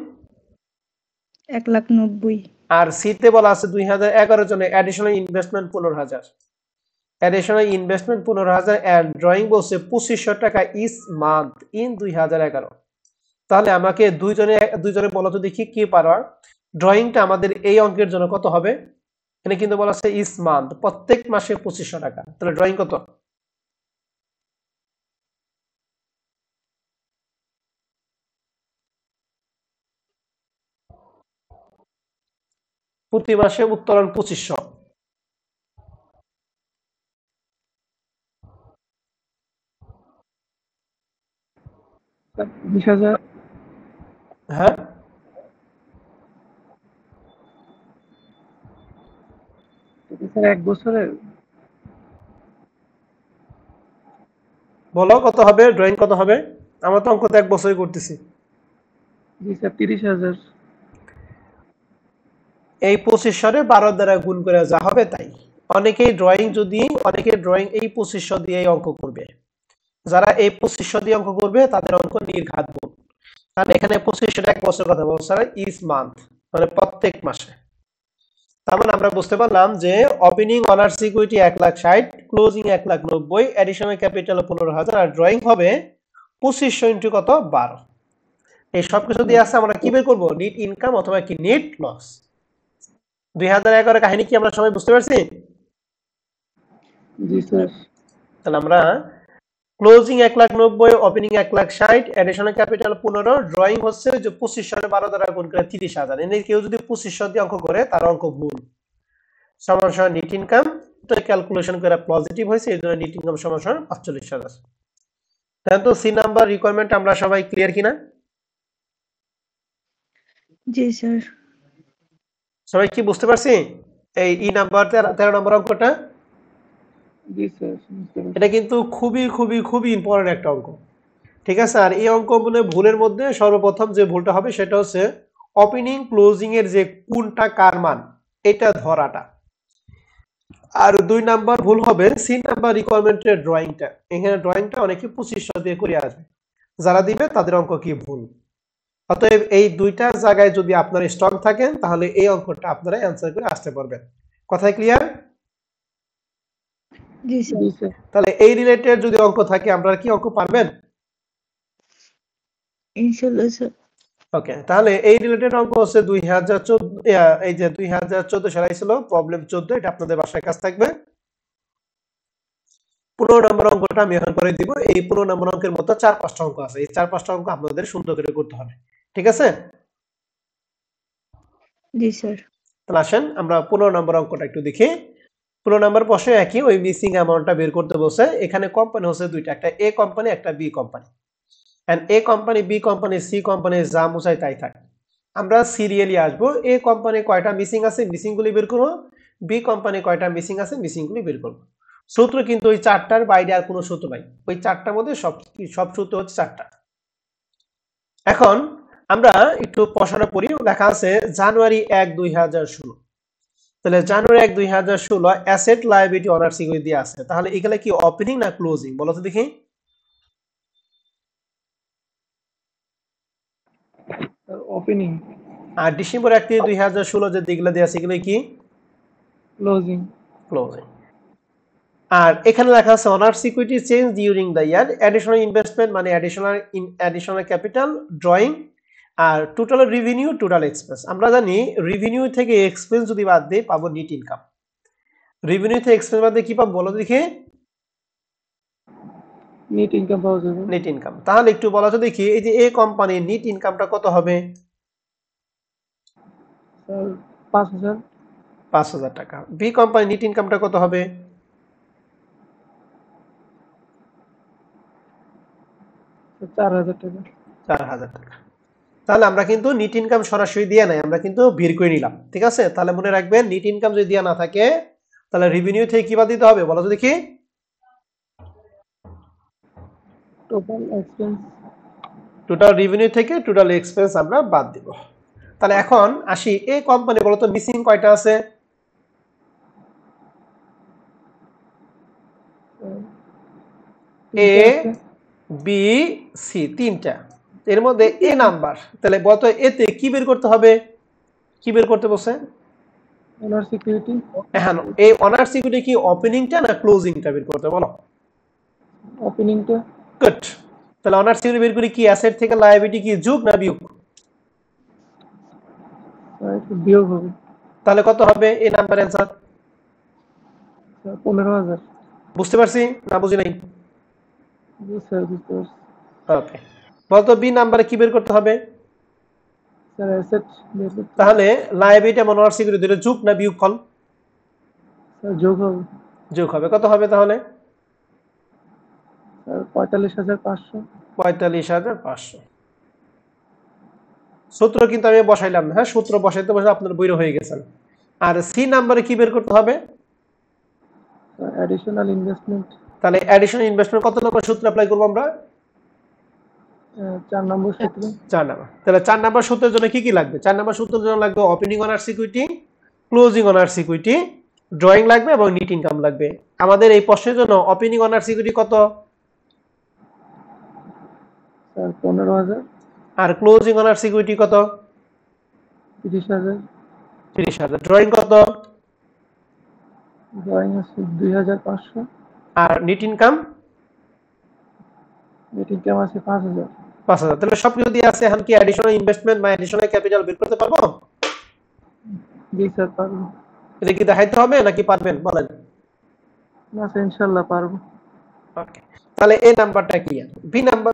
Speaker 2: 1,90,000
Speaker 1: আর সিতে বলা আছে 2011 এর জন্য additional investment 15,000, additional investment 15,000 and drawing বলছে 2500 টাকা ইচ মান্থ ইন 2011। তাহলে আমাকে দুইজনে বলো তো দেখি কি পারো। ড্রয়িংটা আমাদের এই অঙ্কের জন্য কত হবে? এখানে কিন্তু বলা আছে ইচ মান্থ, প্রত্যেক মাসে 2500 টাকা। তাহলে ড্রয়িং কত? প্রতি মাসে উত্তোলন 2500।
Speaker 3: স্যার 20,000
Speaker 1: হ্যাঁ
Speaker 3: স্যার 1 বছরের
Speaker 1: বলো কত হবে, ড্রয়িং কত হবে? আমরা তো অঙ্ক তো এক বছরই করতেছি।
Speaker 3: জি স্যার 30,000
Speaker 1: এই 2500 12 দ্বারা গুণ করে যা হবে তাই। অনেকে ড্রয়িং এই 2500 দিয়ে অঙ্ক করবে। যারা এই 2500 দিয়ে অঙ্ক করবে তাদের অঙ্ক নির্ঘাত গুণ। কারণ এখানে 2500 এক বছর কথা বলছে, ইচ মান্থ মানে প্রত্যেক মাসে। তার মানে আমরা বুঝতে পারলাম যে opening owner's equity 1,60,000, closing 1,90,000, additional capital 15,000 আর ড্রয়িং হবে 2500 ইনটু কত 12। এই সব কিছু দিয়ে আছে আমরা কি বের করব? নেট ইনকাম অথবা কি নেট লস। 2011 কাহিনী কি আমরা সবাই বুঝতে পারছি?
Speaker 3: জি স্যার
Speaker 1: তাহলে আমরা closing 1,90,000, opening 1,60,000, additional capital 15, drawing হচ্ছে যে 2500 12 দ্বারা গুণ করে 30,000। এনে কেউ যদি 2500 দিয়ে অঙ্ক করে তার অঙ্ক ভুল। সমান সমান নেট ইনকাম তো ক্যালকুলেশন করে পজিটিভ হয়েছে, এই জন্য নেট ইনকাম সমান সমান 45,000। তাহলে তো সি নাম্বার রিকোয়ারমেন্ট আমরা সবাই ক্লিয়ার কিনা?
Speaker 2: জি স্যার
Speaker 1: সবাই কি বুঝতে পারছি? এই ই নাম্বার 13 নম্বর অঙ্কটা,
Speaker 3: জি স্যার বুঝতে পারছি
Speaker 1: এটা কিন্তু খুবই খুবই খুবই ইম্পর্টেন্ট একটা অঙ্ক। ঠিক আছে? আর এই অঙ্ক ভুলের মধ্যে সর্বপ্রথম যে ভুলটা হবে সেটা হচ্ছে ওপেনিং ক্লোজিং এর যে কোনটা কার মান এটা ধরাটা। আর 2 নাম্বার ভুল হবে সি নাম্বার রিকোয়ারমেন্টের ড্রয়িংটা। এখানে ড্রয়িংটা অনেকে 2500 দিয়ে করে আসবে, যারা দিবে তাদের অঙ্ক কি ভুল। অতএব এই দুইটা জায়গায় যদি আপনারা স্ট্রং থাকেন তাহলে এই অঙ্কটা আপনারা অ্যানসার করে আসতে পারবেন। কথাই ক্লিয়ার?
Speaker 2: জি স্যার
Speaker 3: জি স্যার
Speaker 1: তাহলে এই রিলেটেড যদি অঙ্ক থাকে আপনারা কি অঙ্ক পারবেন?
Speaker 2: ইনশাআল্লাহ স্যার
Speaker 1: ওকে, তাহলে এই রিলেটেড অঙ্ক হচ্ছে 2014, এই যে 2014 সালে ছিল প্রবলেম 14, এটা আপনাদের বাসায় কাজ থাকবে। 15 নম্বর অঙ্কটা আমি এখন করে দিব। এই 15 নম্বর অঙ্কের মতো 4-5টা অঙ্ক আছে, এই 4-5টা অঙ্ক আপনাদের সুন্দর করে করতে হবে। ঠিক আছে?
Speaker 2: জি স্যার
Speaker 1: তাহলে আসেন আমরা 15 নম্বর অঙ্কটা একটু দেখি। 15 নম্বর প্রশ্নে একই ওই মিসিং অ্যামাউন্টটা বের করতে বলছে। এখানে কোম্পানি হচ্ছে দুইটা, একটা এ কোম্পানি একটা B company. And A company B company C company যা মুছাই তাই থাকে। আমরা সিরিয়ালি আসবো। এ কোম্পানি কয়টা মিসিং আছে মিসিং গুলি বের করব, বি কোম্পানি কয়টা মিসিং আছে মিসিং গুলি বের করব। সূত্র কিন্তু ওই চারটার বাইরে আর কোনো সূত্র নাই, ওই চারটার মধ্যে সব সূত্র হচ্ছে চারটা। এখন আমরা একটু প্রশ্নটা পড়ি। লেখা আছে জানুয়ারি 1, 2016 তাহলে জানুয়ারি 1 2016 অ্যাসেট লায়াবিলিটি অনার সিকিউরিটি দিয়ে আছে, তাহলে এগুলা কি ওপেনিং না ক্লোজিং বলো তো দেখি।
Speaker 3: ওপেনিং।
Speaker 1: আর ডিসেম্বর 1 2016 যে দিকগুলো দিয়ে আছে এগুলো কি
Speaker 3: ক্লোজিং।
Speaker 1: ক্লোজিং। আর এখানে লেখা আছে honour security change during the year, additional investment মানে অ্যাডিশনাল ক্যাপিটাল, ড্রয়িং, আর টোটাল রেভিনিউ, টোটাল এক্সপেন্স। আমরা জানি রেভিনিউ থেকে এক্সপেন্স যদি বাদ দেই পাবো নেট ইনকাম। রেভিনিউ থেকে এক্সপেন্স বাদ দিয়ে কি পাবো বলো দেখি।
Speaker 3: নেট ইনকাম পাওয়া যাবে।
Speaker 1: Net income. তাহলে একটু বলা তো দেখি, এই যে এ কোম্পানির নেট ইনকামটা কত হবে?
Speaker 3: স্যার 5000।
Speaker 1: 5000 টাকা। বি কোম্পানির নেট ইনকামটা কত হবে?
Speaker 3: 4000 টাকা।
Speaker 1: 4000 টাকা। তাহলে আমরা কিন্তু নেট ইনকাম সরাসরি দিয়ে নাই, আমরা কিন্তু বের করে নিলাম, ঠিক আছে? তাহলে মনে রাখবেন নেট ইনকাম যদি দেয়া না থাকে তাহলে রেভিনিউ থেকে কি বাদ দিতে হবে বলো তো দেখি।
Speaker 3: Total expense.
Speaker 1: টোটাল রেভিনিউ থেকে টোটাল এক্সপেন্স আমরা বাদ দিব। তাহলে এখন আসি এই কোম্পানি বলো তো মিসিং কয়টা আছে? এ বি সি, তিনটা। এর মধ্যে এ নাম্বার, তাহলে বলতো এতে কি বের করতে হবে? কি বের করতে বলছে?
Speaker 3: Honour security.
Speaker 1: হ্যাঁ, এই অনার সিকিউরিটি কি ওপেনিংটা না ক্লোজিংটা বের করতে বলো?
Speaker 3: ওপেনিংটা।
Speaker 1: গুড। তাহলে অনার সিকিউরিটি বের করি কি অ্যাসেট থেকে লায়াবিলিটি কি যোগ না বিয়োগ?
Speaker 3: বিয়োগ হবে।
Speaker 1: তাহলে কত হবে এই নাম্বার অ্যানসার?
Speaker 3: 15000।
Speaker 1: বুঝতে পারছি না বুঝি নাই?
Speaker 3: জি স্যার বুঝতে পারছি।
Speaker 1: ওকে, বলতো বি নাম্বারে কি বের করতে হবে?
Speaker 3: স্যার অ্যাসেট বের করতে হবে।
Speaker 1: তাহলে লায়াবিলিটি এবং অনার সিকিউরিটি দুটো যোগ না বিয়োগ ফল?
Speaker 3: স্যার যোগ হবে।
Speaker 1: যোগ হবে। কত হবে তাহলে?
Speaker 3: স্যার 45500।
Speaker 1: 45500। সূত্র কিন্তু আমি বসাইলাম না, হ্যাঁ, সূত্র বসাইতে বসে আপনার বইরে হয়ে গেছেন। আর সি নাম্বারে কি বের করতে হবে?
Speaker 3: Additional investment.
Speaker 1: তাহলে অ্যাডিশনাল ইনভেস্টমেন্ট কত নম্বর সূত্র অ্যাপ্লাই করব আমরা?
Speaker 3: 4 নম্বর সূত্র।
Speaker 1: 4 নাম্বার। তাহলে 4 নাম্বার সূত্রের জন্য কি কি লাগবে? 4 নাম্বার সূত্রের জন্য লাগবে opening honour security, closing honour security, drawing লাগবে এবং নেট ইনকাম লাগবে। আমাদের এই প্রশ্নের জন্য ওপেনিং অনার সিকিউরিটি কত?
Speaker 3: স্যার 15000।
Speaker 1: আর ক্লোজিং অনার সিকিউরিটি কত?
Speaker 3: 30000।
Speaker 1: 30000। ড্রয়িং কত?
Speaker 3: ড্রয়িং আছে 2500।
Speaker 1: আর নেট ইনকাম?
Speaker 3: নেট ইনকাম আছে 5000।
Speaker 1: 5000। তাহলে সবকিছু দিয়ে আছে, এখন কি অ্যাডিশনাল ইনভেস্টমেন্ট বা অ্যাডিশনাল ক্যাপিটাল বের করতে পারবো?
Speaker 3: জি স্যার পারবো।
Speaker 1: এটা কি দেখাইতে হবে নাকি পারবেন বলেন?
Speaker 3: না স্যার ইনশাআল্লাহ পারবো।
Speaker 1: ওকে, তাহলে এই নাম্বারটা ক্লিয়ার।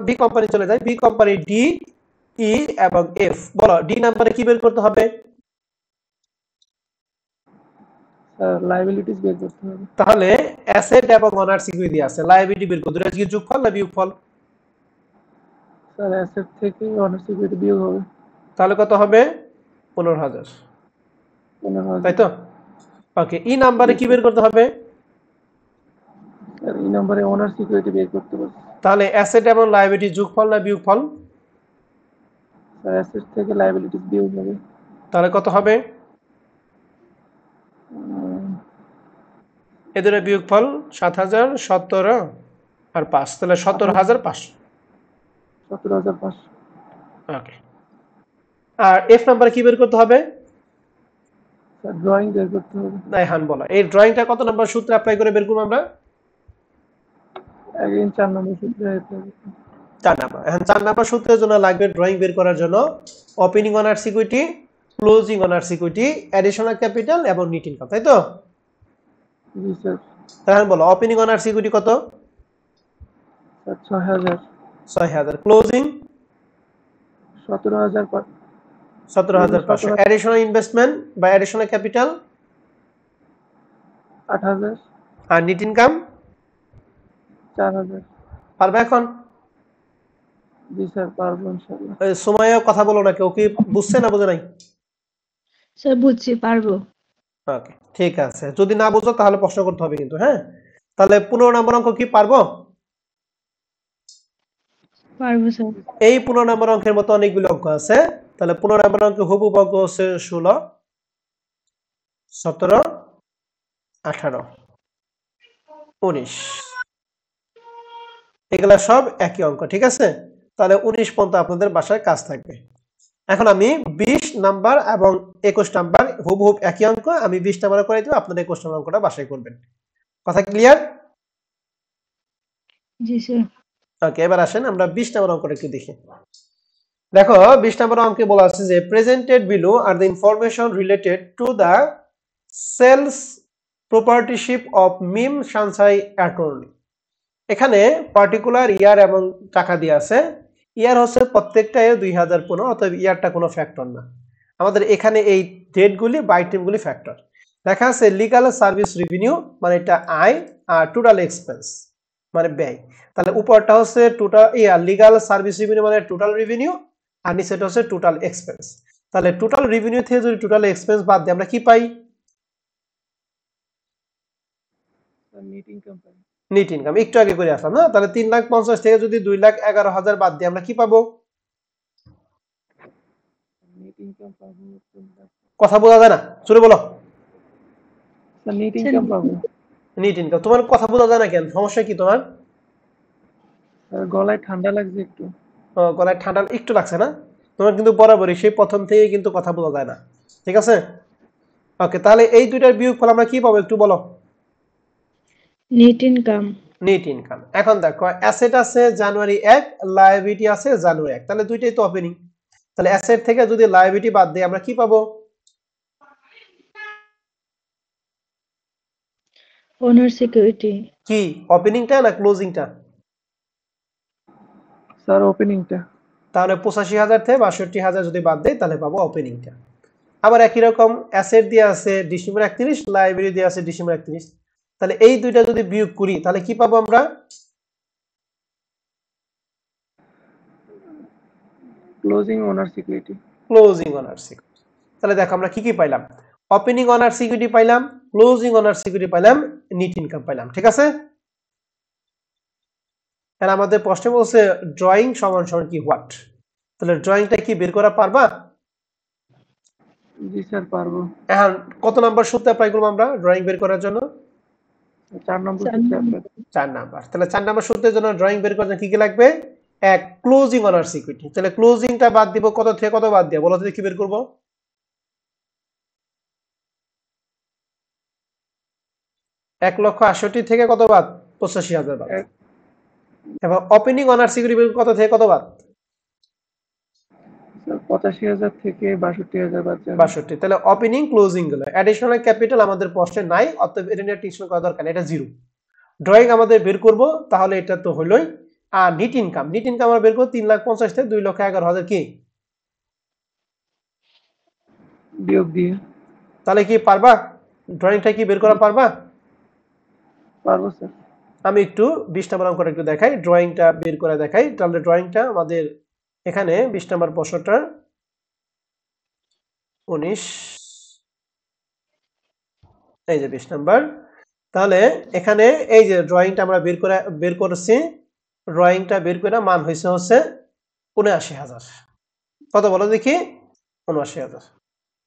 Speaker 1: বি কোম্পানি চলে যায়। বি কোম্পানি ডি, ই এবং এফ। বলো ডি নাম্বারে কি বের করতে হবে?
Speaker 3: স্যার লায়াবিলিটিস বের করতে হবে।
Speaker 1: তাহলে অ্যাসেট এবং অনার সিকিউরিটি আছে, লায়াবিলিটি বের করতে হবে। কি যোগফল না বিয়োগফল?
Speaker 3: স্যার অ্যাসেট থেকে অনার সিকিউরিটি বিয়োগ হবে।
Speaker 1: তাহলে কত হবে? 15000,
Speaker 3: 15000।
Speaker 1: তাই তো? ওকে, ই নাম্বারে কি বের করতে হবে?
Speaker 3: স্যার এই নম্বরে অনার সিকিউরিটি বের করতে হবে।
Speaker 1: তাহলে অ্যাসেট এবং লায়াবিলিটি যোগফল না বিয়োগফল?
Speaker 3: স্যার অ্যাসেট থেকে লায়াবিলিটিস বিয়োগ হবে।
Speaker 1: তাহলে কত হবে? এদের বিয়োগফল 7000, 17 আর 5, তাহলে 17500।
Speaker 3: 17500।
Speaker 1: ওকে, আর এফ নাম্বারে কি বের করতে হবে?
Speaker 3: স্যার ড্রয়িং বের করতে হবে।
Speaker 1: এখন বলো এই ড্রয়িংটা কত নাম্বার সূত্রে অ্যাপ্লাই করে বের করব আমরা?
Speaker 3: अगेन 4 নম্বর সূত্রে অ্যাপ্লাই করতে হবে।
Speaker 1: 4 নাম্বার। এখন 4 নাম্বার সূত্রের জন্য লাগবে ড্রয়িং বের করার জন্য opening honour security, closing honour security, additional capital এবং নেট ইনকাম, তাই তো?
Speaker 3: জি স্যার।
Speaker 1: এখন বলো ওপেনিং অনার সিকিউরিটি কত?
Speaker 3: স্যার 6000।
Speaker 1: 6000। ক্লোজিং?
Speaker 3: 17500।
Speaker 1: 17500। অ্যাডিশনাল ইনভেস্টমেন্ট বা অ্যাডিশনাল ক্যাপিটাল?
Speaker 3: 8000।
Speaker 1: আর নেট ইনকাম?
Speaker 3: 4000।
Speaker 1: পারবে এখন?
Speaker 3: জি স্যার পারবো ইনশাআল্লাহ।
Speaker 1: এই সময়ে কথা বলো না, কেউ কি বুঝছে না বুঝে নাই?
Speaker 2: স্যার বুঝছি, পারবো।
Speaker 1: ওকে, ঠিক আছে। যদি না বুঝো তাহলে প্রশ্ন করতে হবে কিন্তু, হ্যাঁ? তাহলে 15 নম্বর অঙ্ক কি পারবো?
Speaker 2: পারবো স্যার।
Speaker 1: এই 15 নম্বর অঙ্কের মতো অনেকগুলো অঙ্ক আছে। তাহলে 15 নম্বর অঙ্ক হুবহু অঙ্ক হচ্ছে 16। 17, 18, 19 এগুলা সব একই অঙ্ক, ঠিক আছে? তাহলে 19 পর্যন্ত আপনাদের বাসায় কাজ থাকবে। এখন আমি 20 নাম্বার এবং 21 নাম্বার হুবহুব একই অঙ্ক, আমি 20 নাম্বার করে দিব, আপনারা 21 নাম্বার অঙ্কটা বাসায় করবেন। কথা ক্লিয়ার?
Speaker 2: জি স্যার।
Speaker 1: ওকে, এবার আসেন আমরা 20 নাম্বার অঙ্কটা একটু দেখি। দেখো 20 নাম্বার অঙ্কে বলা আছে যে presented below are the information related to the sales proprietorship of মিম সানসাই অ্যাটর্নি। এখানে পার্টিকুলার ইয়ার এবং টাকা দিয়ে আছে। ইয়ার হচ্ছে প্রত্যেকটা 2015, অতএব ইয়ারটা কোনো ফ্যাক্টর না। আমাদের এখানে এই ডেটগুলি বা আইটেমগুলি ফ্যাক্টর। দেখা আছে লিগাল সার্ভিস রেভিনিউ মানে এটা আয়, আর টোটাল এক্সপেন্স মানে ব্যয়। তাহলে উপরটা হচ্ছে টোটাল লিগাল সার্ভিস রেভিনিউ মানে টোটাল রেভিনিউ, আর নিচেটা হচ্ছে টোটাল এক্সপেন্স। তাহলে টোটাল রেভিনিউ থেকে যদি টোটাল এক্সপেন্স বাদ দিই আমরা কি পাই?
Speaker 3: নেট ইনকাম পাই।
Speaker 1: নেট ইনকাম একটু আগে করে আসলাম না? তাহলে 3,50,000 থেকে যদি 2,11,000 বাদ দিই আমরা কি পাবো?
Speaker 3: নেট ইনকাম পাবো।
Speaker 1: কথা বোঝা যায় না, জোরে বলো।
Speaker 3: স্যার নেট ইনকাম পাবো।
Speaker 1: Net income. তোমার কথা বোঝা যায় না কেন? সমস্যা কি তোমার?
Speaker 3: স্যার গলায় ঠান্ডা লাগছে একটু।
Speaker 1: গলায় ঠান্ডা একটু লাগছে না? তোমার কিন্তু বরাবরই সেই প্রথম থেকে কিন্তু কথা বোঝা যায় না, ঠিক আছে? ওকে, তাহলে এই দুইটার বিয়োগফল আমরা কি পাবো একটু বলো।
Speaker 2: Net income.
Speaker 1: Net income. এখন দেখো অ্যাসেট আছে জানুয়ারি 1, লায়াবিলিটি আছে জানুয়ারি 1, তাহলে দুইটাই তো ওপেনিং। তাহলে অ্যাসেট থেকে যদি লায়াবিলিটি বাদ দিই আমরা কি পাবো?
Speaker 2: ওনার সিকিউরিটি।
Speaker 1: কি ওপেনিংটা না ক্লোজিংটা?
Speaker 3: স্যার ওপেনিংটা।
Speaker 1: তাহলে 85,000 থেকে 62,000 যদি বাদ দেয় তাহলে পাবো ওপেনিংটা। আবার একই রকম অ্যাসেট দিয়ে আছে ডিসেম্বর 31, লায়াবিলিটি দিয়ে আছে ডিসেম্বর 31, তাহলে এই দুইটা যদি বিয়োগ করি তাহলে কি পাবো আমরা?
Speaker 3: ক্লোজিং ওনার সিকিউরিটি।
Speaker 1: ক্লোজিং ওনার সিকিউরিটি। তাহলে দেখো আমরা কি কি পাইলাম? ওপেনিং ওনার সিকিউরিটি পাইলাম, ক্লোজিং ওনার সিকিউরিটি পাইলাম, নেট ইনকাম পাইলাম, ঠিক আছে? আর আমাদের প্রশ্নে বলছে ড্রয়িং সমান সমান কি হোয়াট। তাহলে ড্রয়িংটা কি বের করা পারবা?
Speaker 3: জি স্যার পারবো।
Speaker 1: এখন কত নাম্বার সূত্র অ্যাপ্লাই করব আমরা ড্রয়িং বের করার জন্য?
Speaker 3: 4 নম্বর সূত্রে অ্যাপ্লাই।
Speaker 1: 4 নাম্বার। তাহলে 4 নাম্বার সূত্রের জন্য ড্রয়িং বের করার জন্য কি কি লাগবে? এক, ক্লোজিং অনার সিকিউরিটি। তাহলে ক্লোজিংটা বাদ দিব, কত থেকে কত বাদ দিব বলো তো, কি বের করব? 1,68,000 থেকে কত বাদ? 85,000 বাদ। এবং ওপেনিং অনার সিকিউরিটি কত থেকে কত বাদ?
Speaker 3: স্যার 85,000 থেকে 62,000 বাদ যাবে।
Speaker 1: 62। তাহলে ওপেনিং ক্লোজিং গুলো অ্যাডিশনাল ক্যাপিটাল আমাদের প্রশ্নে নাই, অতএব এটা নিয়ে টেনশন করা দরকার নেই, এটা জিরো। ড্রয়িং আমাদের বের করব, তাহলে এটা তো হলোই। আর নেট ইনকাম, নেট ইনকাম আমরা বের করব 3,50,000 থেকে 2,11,000 কি
Speaker 3: বিয়োগ দিয়ে।
Speaker 1: তাহলে কি পারবা? ড্রয়িংটা কি বের করা পারবা?
Speaker 3: পারবো স্যার।
Speaker 1: আমি একটু 20 নাম্বার অঙ্কটা একটু দেখাই, ড্রয়িংটা বের করে দেখাই। তাহলে ড্রয়িংটা আমাদের এখানে 20 নাম্বার প্রশ্নটা 19, এই যে 20 নাম্বার। তাহলে এখানে এই যে ড্রয়িংটা আমরা বের করেছি, ড্রয়িংটা বের করে মান হয়েছে হচ্ছে 79,000। কত বলো দেখি? 79,000,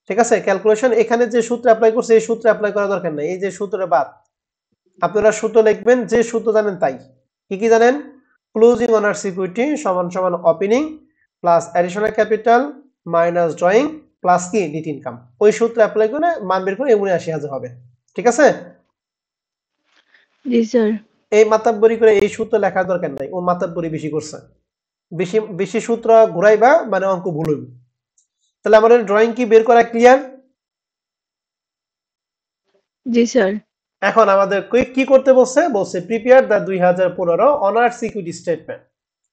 Speaker 1: ঠিক আছে? ক্যালকুলেশন এখানে যে সূত্র অ্যাপ্লাই করছে এই সূত্র অ্যাপ্লাই করা দরকার নেই, এই যে সূত্রটা বাদ। আপনারা সূত্র লিখবেন যে সূত্র জানেন তাই। কি কি জানেন? ক্লোজিং অনার সিকিউরিটি সমান সমান opening plus additional capital minus drawing plus কি নেট ইনকাম। ওই সূত্র অ্যাপ্লাই করে মান বের করে 79,000 হবে, ঠিক আছে?
Speaker 2: জি স্যার।
Speaker 1: এই মাতাব্বরি করে এই সূত্র লেখার দরকার নাই, ও মাতাব্বরি বেশি করছে। বেশি বেশি সূত্র ঘুরাইবা মানে অঙ্ক ভুল হইবে। তাহলে আমাদের ড্রয়িং কি বের করা ক্লিয়ার?
Speaker 2: জি স্যার।
Speaker 1: এখন আমাদের কি করতে বলছে? বলছে prepare the 2015 honour security statement.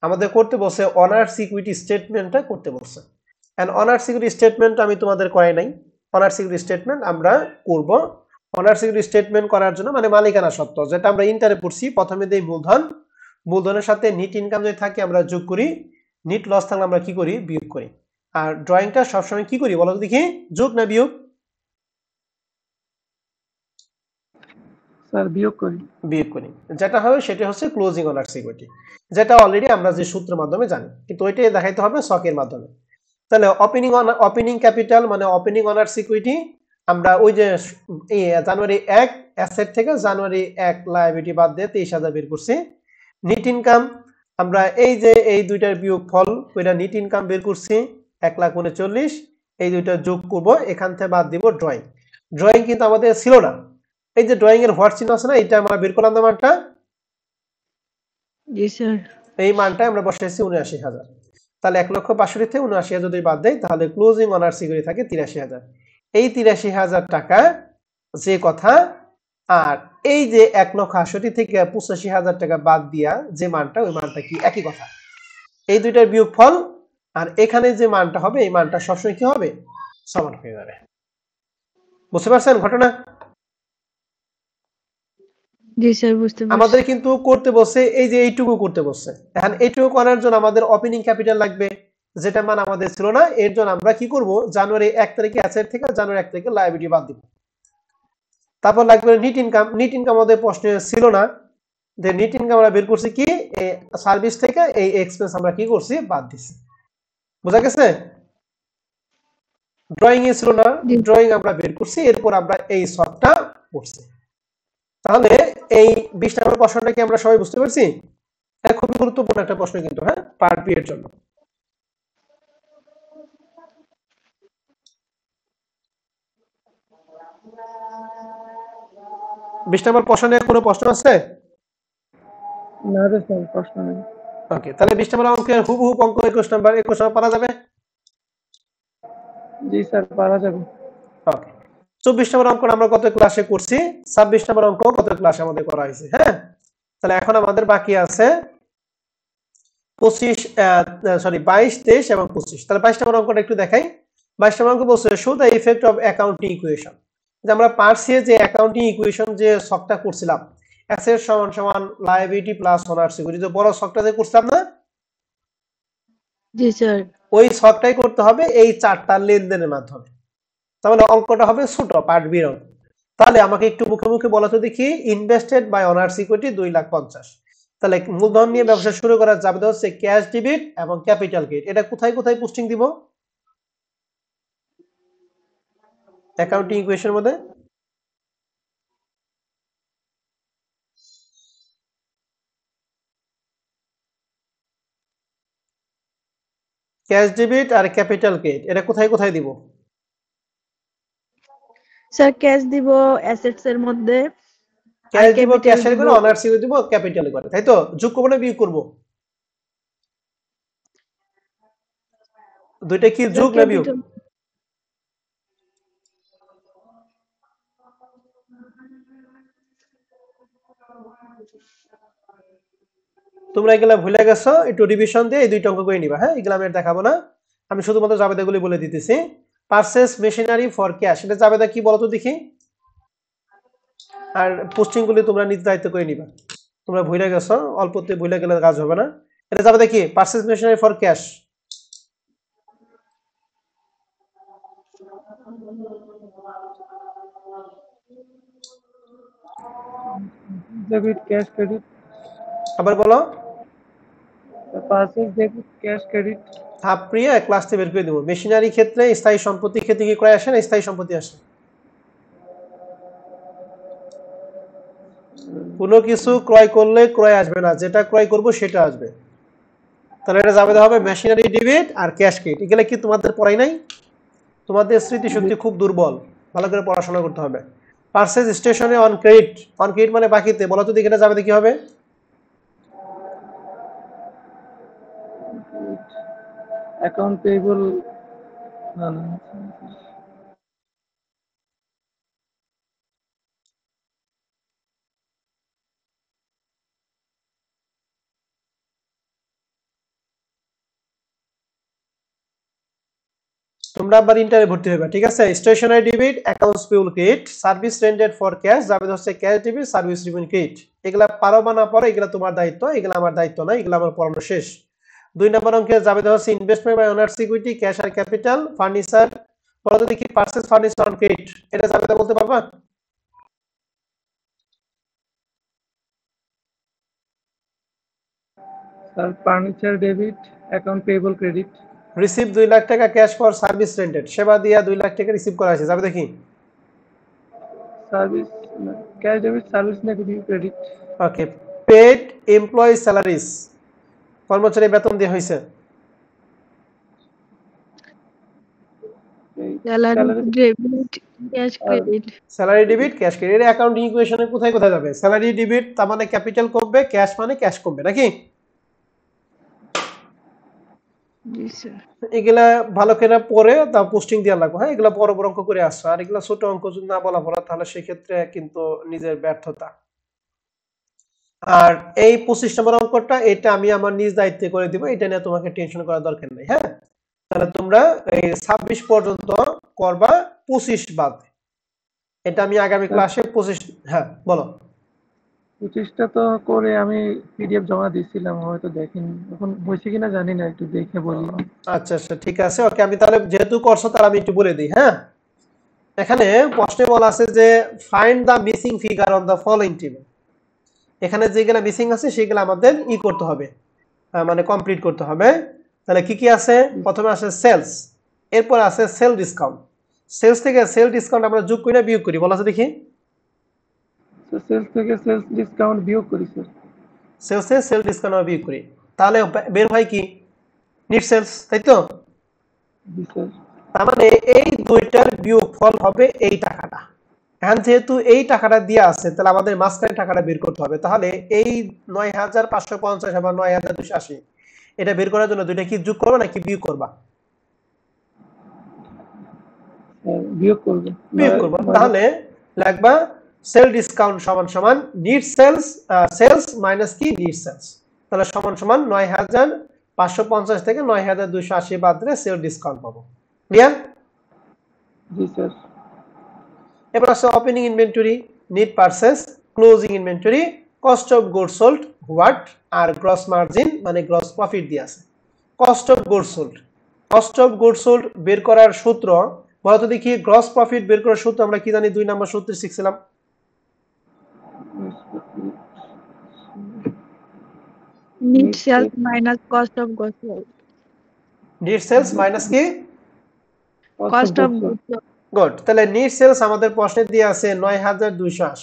Speaker 1: আমাদের করতে বলছে অনার সিকিউরিটি স্টেটমেন্টটা করতে বলছে। এন্ড অনার সিকিউরিটি স্টেটমেন্ট আমি তোমাদের করাই নাই, অনার সিকিউরিটি স্টেটমেন্ট আমরা করব। অনার সিকিউরিটি স্টেটমেন্ট করার জন্য মানে মালিকানা সত্ত্ব, যেটা আমরা ইন্টারে পড়ছি, প্রথমে দেই মূলধন, মূলধনের সাথে নেট ইনকাম যদি থাকে আমরা যোগ করি, নেট লস থাকলে আমরা কি করি? বিয়োগ করি। আর ড্রয়িংটা সবসময় কি করি বলো দেখি? যোগ না বিয়োগ?
Speaker 3: স্যার বিয়োগ করি।
Speaker 1: বিয়োগ করি। যেটা হবে সেটা হচ্ছে ক্লোজিং অনার সিকিউরিটি, যেটা অলরেডি আমরা যে সূত্রের মাধ্যমে জানি, কিন্তু ওইটাই দেখাইতে হবে শকের মাধ্যমে। তাহলে ওপেনিং ক্যাপিটাল মানে ওপেনিং অনার সিকিউরিটি, আমরা ওই যে জানুয়ারি 1 অ্যাসেট থেকে জানুয়ারি 1 লায়াবিলিটি বাদ দিয়ে 23,000 বের করছি। নেট ইনকাম আমরা এই যে এই দুইটার বিয়োগফল ওইটা নেট ইনকাম বের করছি 1,39,000, এই দুইটা যোগ করব, এখান থেকে বাদ দিব ড্রয়িং। ড্রয়িং কিন্তু আমাদের ছিল না, এই যে ড্রয়িং এর হোয়াট চিহ্ন আছে না, এটা আমরা বের করলাম না মানটা,
Speaker 2: জি স্যার।
Speaker 1: এই মানটা আমরা বসাইছি 79,000। তাহলে 1,65,000 থেকে 79,000 যদি বাদ দেয় তাহলে ক্লোজিং অনার সিকিউরিটি থাকে 83,000। এই 83,000 টাকা যে কথা, আর এই যে 1,68,000 থেকে 85,000 টাকা বাদ দিয়া যে মানটা, ওই মানটা কি একই কথা। এই দুইটার বিয়োগফল আর এখানে যে মানটা হবে, এই মানটা সবসময় কি হবে, সমান হয়ে যাবে। বুঝতে পারছেন ঘটনা?
Speaker 2: জি স্যার, বুঝতে পারছি।
Speaker 1: আমাদের কিন্তু করতে বসে এই যে এইটুকু করতে বসছে, এখন এইটুকু করার জন্য আমাদের ওপেনিং ক্যাপিটাল লাগবে, যেটা মান আমাদের ছিল না। এর জন্য আমরা কি করব, জানুয়ারি 1 তারিখে অ্যাসেট থেকে জানুয়ারি 1 তারিখে লায়াবিলিটি বাদ দিব। তারপর লাগবে নিট ইনকাম। নিট ইনকাম আমাদের প্রশ্নে ছিল না, যে নিট ইনকাম আমরা বের করছি কি, সার্ভিস থেকে এই এক্সপেন্স আমরা কি করছি, বাদ দিছি। বুঝা গেছে? ড্রয়িং এ ছিল না, ড্রয়িং আমরা বের করছি, এরপর আমরা এই সবটা করছি। তাহলে এই 20 নম্বর প্রশ্নটা কি আমরা সবাই বুঝতে পারছি? এটা খুবই গুরুত্বপূর্ণ একটা প্রশ্ন কিন্তু, হ্যাঁ, পার্ট বি এর জন্য। বিশ নম্বর প্রশ্ন নিয়ে কোনো প্রশ্ন আছে?
Speaker 3: না রে স্যার, প্রশ্ন নেই।
Speaker 1: ওকে, তাহলে 20 নম্বর অঙ্কের হুবহু অঙ্ক 21 নম্বর পারা যাবে?
Speaker 3: জি স্যার, পারা যাবে।
Speaker 1: ওকে, 24 নম্বর অঙ্ক আমরা গত ক্লাসে করছি, 26 নম্বর অঙ্ক গত ক্লাসে আমাদের করা হয়েছে। হ্যাঁ, তাহলে এখন আমাদের বাকি আছে 22, 23 এবং 25। তাহলে 22 নম্বর অঙ্কটা একটু দেখাই। 22 নম্বর অঙ্ক বলছে show the effect of accounting equation. যে আমরা পার্সে যে অ্যাকাউন্টিং ইকুয়েশন যে শখটা করছিলাম, অ্যাসেট সমান সমান লায়াবিলিটি প্লাস ওনার সিকিউরিটি, যে বড় শখটা যে করছিলাম না,
Speaker 2: জি স্যার।
Speaker 1: ওই শখটাই করতে হবে এই চারটা লেনদেনের মাধ্যমে। তাহলে অঙ্কটা হবে ছোট, পার্ট বি অঙ্ক। তাহলে আমাকে একটু মুখে মুখে বলা তো দেখি, ইনভেস্টেড বাই অনার সিকিউরিটি 2,50,000। তাহলে মূলধন নিয়ে ব্যবসা শুরু করার যাবে হচ্ছে ক্যাশ ডেবিট এবং ক্যাপিটাল ক্রেডিট। এটা কোথায় কোথায় পোস্টিং দিব অ্যাকাউন্টিং ইকুয়েশনের মধ্যে? ক্যাশ ডেবিট আর ক্যাপিটাল ক্রেডিট এটা কোথায় কোথায় দিব?
Speaker 2: স্যার ক্যাশ দিব অ্যাসেটস এর মধ্যে, আর
Speaker 1: ক্যাশ দিব
Speaker 2: ক্যাপিটাল
Speaker 1: ক্যাশের
Speaker 2: দিব।
Speaker 1: করে, অনার সিকিউরিটি দিব ক্যাপিটালে করে, তাই তো? যোগ করব না বিয়োগ করব? দুইটা কি যোগ না বিয়োগ?
Speaker 2: ক্যাপিটাল।
Speaker 1: তোমরা এগুলা ভুলে গেছো, একটু রিভিশন দিয়ে এই দুইটা অঙ্ক করে নিবা। হ্যাঁ, এগুলা আমি আর দেখাবো না, আমি শুধুমাত্র জাবেদাগুলি বলে দিতেছি। পারচেজ মেশিনারি ফর ক্যাশ, এটা জাবেদা কি বলতো দেখি, আর পোস্টিং গুলি তোমরা নিজ দায়িত্ব করে নিবা। তোমরা ভুলে গেছো, অল্পতে ভুলে গেলে কাজ হবে না। এটা জাবেদা কি, purchase machinery for cash.
Speaker 3: Debit, cash, credit.
Speaker 1: আবার বলো।
Speaker 3: Purchase, debit, cash, credit.
Speaker 1: হাফ প্রিয়া ক্লাসে বের করে দেবো। মেশিনারি ক্ষেত্রে, স্থায়ী সম্পত্তির ক্ষেত্রে কি ক্রয় আসে না স্থায়ী সম্পত্তি আসে? কোনো কিছু ক্রয় করলে ক্রয় আসবে না, যেটা ক্রয় করব সেটা আসবে। তাহলে এটা যাবে হবে মেশিনারি ডেবিট আর ক্যাশ ক্রেডিট। এগুলো কি তোমাদের পড়াই নাই? তোমাদের স্মৃতিশক্তি খুব দুর্বল, ভালো করে পড়াশোনা করতে হবে। পারচেজ স্টেশনে অন ক্রেডিট, অন ক্রেডিট মানে বাকিতে, বলো তো দেখে, এটা যাবে কি হবে?
Speaker 3: Account payable. না না,
Speaker 1: তোমরা আবার ইন্টারে ভর্তি হবে, ঠিক আছে? Stationery debit, accounts payable credit, service rendered for cash যাবে হচ্ছে cash debit, service revenue credit. এগুলা পারো বা না পারো, এগুলা তোমার দায়িত্ব, এগুলা আমার দায়িত্ব না, এগুলা আমার পড়ানো শেষ। 2 নম্বর অঙ্কে যাবে হচ্ছে investment by owner security, cash আর ক্যাপিটাল, ফার্নিচার। বলো তো দেখি পারচেজ ফার্নিচার অন ক্রেডিট, এটা যাবে বলতে পারবা?
Speaker 3: Sir furniture debit, account payable credit.
Speaker 1: Receive 2 lakh টাকা ক্যাশ ফর সার্ভিস রেন্টেড, সেবা দিয়া 2 লাখ টাকা রিসিভ করা হয়েছে, যাবে দেখি?
Speaker 3: Service cash debit service negative credit
Speaker 1: okay, paid employee salaries, কর্মচারী বেতন দিয়ে হয়েছে।
Speaker 2: Salary debit cash credit.
Speaker 1: Salary debit cash credit accounting ইকুয়েশনে কোথায় কোথায় যাবে? স্যালারি ডেবিট তার মানে ক্যাপিটাল কমবে, ক্যাশ মানে ক্যাশ কমবে নাকি?
Speaker 2: জি স্যার।
Speaker 1: এগুলা ভালো করে পড়ে তা পোস্টিং দেওয়া লাগবে। হ্যাঁ, এগুলা বড় বড় অঙ্ক করে আসছো, আর এগুলা ছোট অঙ্ক যদি না বলা পড়া তাহলে সেক্ষেত্রে কিন্তু নিজের ব্যর্থতা। আর এই 25 নম্বর অঙ্কটা এটা আমি আমার নিজ দায়িত্বে করে দিব, এটা নিয়ে তোমাকে টেনশন করার দরকার নেই। হ্যাঁ, তাহলে তোমরা এই 26 পর্যন্ত করবা, 25 বাদ। এটা আমি আগামী ক্লাসে 25। হ্যাঁ বলো।
Speaker 3: 25টা তো করে আমি পিডিএফ জমা দিয়েছিলাম, হয়তো দেখেনি, এখন হয়েছে কিনা জানি না, একটু দেখে বললাম।
Speaker 1: আচ্ছা আচ্ছা ঠিক আছে, ওকে। আমি তাহলে যেহেতু করছো তাহলে আমি একটু বলে দিই। হ্যাঁ, এখানে প্রশ্নে বলা আছে যে find the missing figure on the following table. এখানে যেগুলা মিসিং আছে সেগুলো আমাদের করতে হবে, মানে কমপ্লিট করতে হবে। তাহলে কি কি আছে? প্রথমে আছে সেলস, এরপর আছে সেল ডিসকাউন্ট। সেলস থেকে সেল ডিসকাউন্ট আমরা যোগ করি না বিয়োগ করি? বলা আছে দেখি।
Speaker 3: সেলস থেকে সেলস ডিসকাউন্ট বিয়োগ করি স্যার।
Speaker 1: সেলস থেকে সেল ডিসকাউন্ট আমরা বিয়োগ করি, তাহলে বের হয় কি? নিট সেলস, তাই তো?
Speaker 3: জি স্যার।
Speaker 1: তার মানে এই দুইটার বিয়োগফল হবে এই টাকাটা। এখন যেহেতু এই টাকাটা দেওয়া আছে তাহলে আমাদের মাঝখানে টাকাটা বের করতে হবে। তাহলে এই ৯৫৫০ আবার ৯২৮০ এটা বের করার জন্য দুইটা কি যোগ করবা নাকি বিয়োগ করবা?
Speaker 3: বিয়োগ করব।
Speaker 1: বিয়োগ করবা। তাহলে লাগবা সেল ডিসকাউন্ট সমান সমান নিট সেলস, সেলস মাইনাস কি নিট সেলস, তাহলে সমান সমান ৯৫৫০ থেকে ৯২৮০ বাদ দিলে সেল ডিসকাউন্ট পাবো। ক্লিয়ার?
Speaker 3: জি স্যার।
Speaker 1: এবার আছে opening inventory, net purchase, closing inventory, cost of goods sold, what, আর গ্রস মার্জিন মানে গ্রস প্রফিট দিয়ে আছে। Cost of goods sold, cost of goods sold বের করার সূত্র বলতো দেখি। গ্রস প্রফিট বের করার সূত্র আমরা কি জানি? 2 নম্বর সূত্রে শিখছিলাম।
Speaker 2: Net sales minus cost of goods sold.
Speaker 1: Net sales minus কি?
Speaker 2: Cost of goods sold.
Speaker 1: Good. তাহলে নিট সেলস আমাদের প্রশ্নে দিয়ে আছে ৯২৮০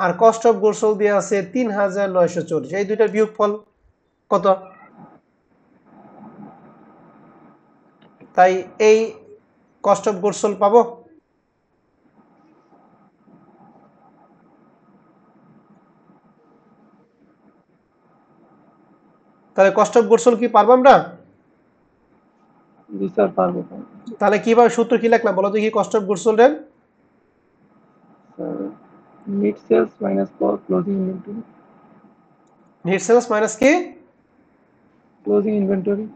Speaker 1: আর কস্ট অফ গুডস সোল্ড দিয়ে আছে ৩৯৪০। এই দুইটার বিয়োগফল কত? তাই এই কস্ট অফ গুডস সোল্ড পাবো। তাহলে কস্ট অফ গুডস সোল্ড কি পারবো আমরা?
Speaker 3: জি স্যার পারবো।
Speaker 1: তাহলে কিভাবে সূত্র কি লিখলাম বলো দেখি? কস্ট অফ গুডস সোল্ড এর
Speaker 3: net sales minus closing inventory.
Speaker 1: Net sales minus কি?
Speaker 3: Closing inventory.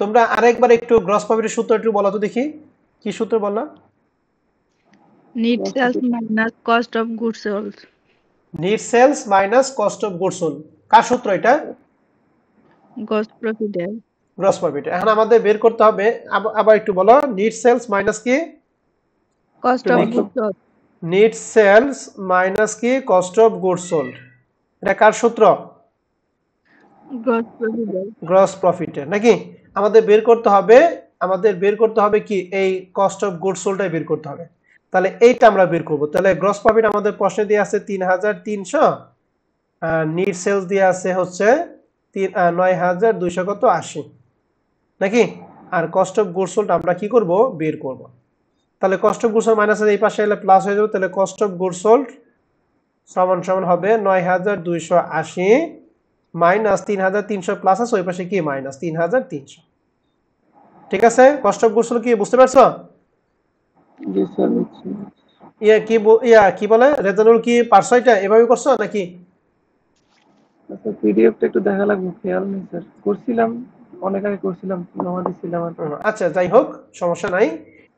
Speaker 1: তোমরা আরেকবার একটু গ্রস প্রফিটের সূত্র একটু বলো তো দেখি, কি সূত্র বললাম?
Speaker 2: Net sales minus cost of goods sold.
Speaker 1: Net sales minus cost of goods sold কার সূত্র এটা?
Speaker 2: Gross profit.
Speaker 1: Gross profit. এখন আমাদের বের করতে হবে, আবার একটু বলো। নিট সেলস মাইনাস কি?
Speaker 2: Cost of goods sold.
Speaker 1: Net sales minus কি? Cost of goods sold. এটা কার সূত্র?
Speaker 2: Gross profit.
Speaker 1: গ্রস প্রফিটের নাকি? আমাদের বের করতে হবে কি? এই কস্ট অফ গুডস সোল্ডটাই বের করতে হবে। তাহলে এইটা আমরা বের করব। তাহলে গ্রস প্রফিট আমাদের প্রশ্নে দিয়ে আছে ৩৩০০, নিট সেলস দিয়ে আছে হচ্ছে ৯২৮০ নাকি? আর কস্ট অফ গুডস সোল্ড আমরা কি করব? বের করব। তাহলে cost of goods sold minus এই পাশে এলে প্লাস হয়ে যাবে। তাহলে কস্ট অফ গুডস সোল্ড সমান সমান হবে ৯২৮০ মাইনাস ৩৩০০ প্লাস আছে ওই পাশে কি মাইনাস ৩৩০০। ঠিক আছে? কস্ট অফ গুডস সোল্ড কি বুঝতে পারছো?
Speaker 3: জি স্যার বুঝছি।
Speaker 1: কি বলে রেজানুল, কি পারছো এটা? এভাবে করছো নাকি?
Speaker 3: আচ্ছা পিডিএফটা একটু দেখা লাগবে, খেয়াল নেই স্যার, করছিলাম অনেক আগে, করছিলাম জমা দিছিলাম আর কি।
Speaker 1: আচ্ছা যাই হোক, সমস্যা নাই।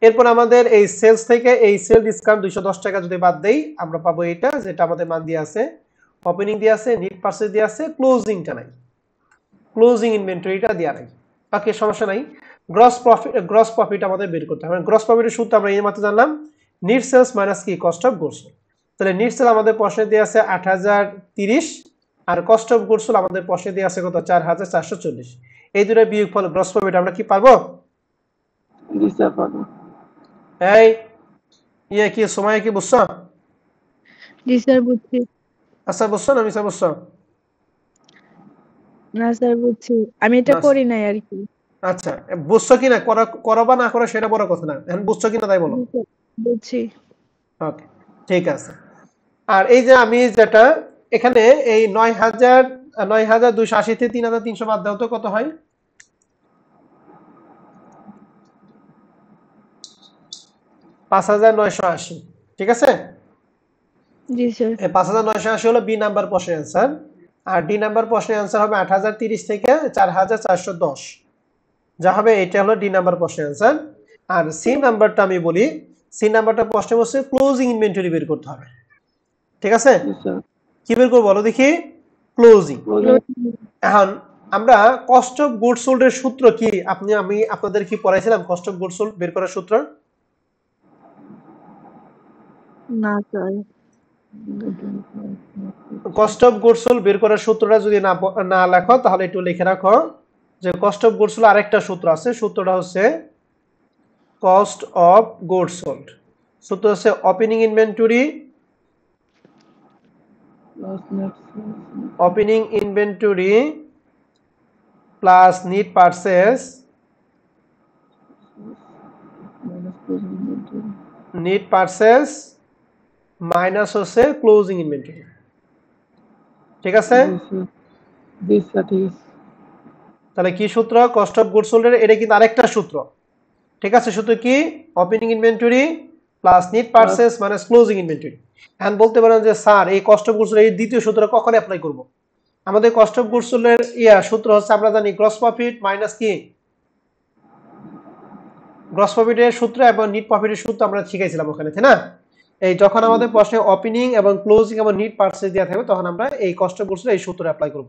Speaker 1: এরপর আমাদের এই সেলস থেকে এই সেল ডিসকাউন্ট 210 টাকা যদি বাদ দেই আমরা পাবো এটা, যেটা আমাদের মান দিয়ে আছে। ওপেনিং দিয়ে আছে, নিট পারচেজ দিয়ে আছে, ক্লোজিংটা নাই, ক্লোজিং ইনভেন্টরিটা দেয়া নাই। ওকে, সমস্যা নাই। গ্রস প্রফিট আমাদের বের করতে হবে। গ্রস প্রফিটের সূত্র আমরা এই মাত্র জানলাম, নিট সেলস মাইনাস কি? Cost of goods sold. তাহলে নিট সেল আমাদের প্রশ্নে দিয়ে আছে ৮০৩০ আর কস্ট অফ গুডস সোল্ড আমাদের প্রশ্নে দিয়ে আছে কত? ৪৪৪০। এই দুটো বিয়োগফল গ্রস প্রফিট আমরা কি পারবো?
Speaker 3: জি স্যার পারবো।
Speaker 1: এই ইয়ে কি সময় কি বুঝছো?
Speaker 2: জি স্যার বুঝছি।
Speaker 1: আচ্ছা বুঝছো না মিছা বুঝছো?
Speaker 2: না স্যার বুঝছি, আমি এটা
Speaker 1: না
Speaker 2: করি নাই আর কি।
Speaker 1: আচ্ছা বুঝছো কিনা, করো বা না করো সেটা বড় কথা না, এখন বুঝছো কিনা তাই বলো।
Speaker 2: জি স্যার, বুঝছি।
Speaker 1: ওকে, ঠিক আছে। আর এই যে আমি যেটা এখানে এই 9,280 থেকে 3,300 বাদ দাও তো কত হয়? 5,980। ঠিক আছে,
Speaker 2: জি স্যার।
Speaker 1: এই 5,980 হলো বি নাম্বার প্রশ্নের অ্যান্সার। আর ডি নাম্বার প্রশ্নের অ্যান্সার হবে 8,030 থেকে 4,410, যা হবে এটা হলো ডি নাম্বার প্রশ্নের অ্যান্সার। আর সি নাম্বারটা আমি বলি, সি নাম্বারটা প্রশ্নে বলছে ক্লোজিং ইনভেন্টরি বের করতে হবে। ঠিক আছে,
Speaker 3: জি স্যার।
Speaker 1: কি বের করবো বলো দেখি? ক্লোজিং। এখন আমরা কস্ট অফ গুডস সোল্ড এর সূত্র কি আমি আপনাদের কি পড়াইছিলাম? কস্ট অফ গুডস সোল্ড বের করার সূত্র?
Speaker 2: না sir.
Speaker 1: Cost of goods sold বের করার সূত্রটা যদি না লেখো তাহলে একটু লিখে রাখো যে কস্ট অফ গুডস সোল্ড আরেকটা সূত্র আছে, সূত্রটা হচ্ছে কস্ট অফ গুডস সোল্ড। সূত্র হচ্ছে opening inventory plus net purchase minus হচ্ছে ক্লোজিং ইনভেন্টরি। ঠিক আছে,
Speaker 3: জি স্যার, ঠিক আছে।
Speaker 1: তাহলে কি সূত্র? কস্ট অফ গুডস সোল্ড এর এটা কিন্তু আরেকটা সূত্র। ঠিক আছে, সূত্র কি? Opening inventory plus net purchase minus closing inventory. এখন বলতে পারেন যে স্যার এই কস্ট অফ গুডস সোল্ড এই দ্বিতীয় সূত্র কখন অ্যাপ্লাই করব? আমাদের কস্ট অফ গুডস সোল্ড এর সূত্র হচ্ছে আমরা জানি গ্রস প্রফিট মাইনাস কি গ্রস প্রফিটের সূত্র এবং নিট প্রফিটের সূত্র আমরা শিখাইছিলাম ওখানে, তাই না? এই যখন আমাদের প্রশ্নে ওপেনিং এবং ক্লোজিং এবং নিট পারচেজ দেওয়া থাকবে তখন আমরা এই কস্ট অফ গুডস এই সূত্র অ্যাপ্লাই করব।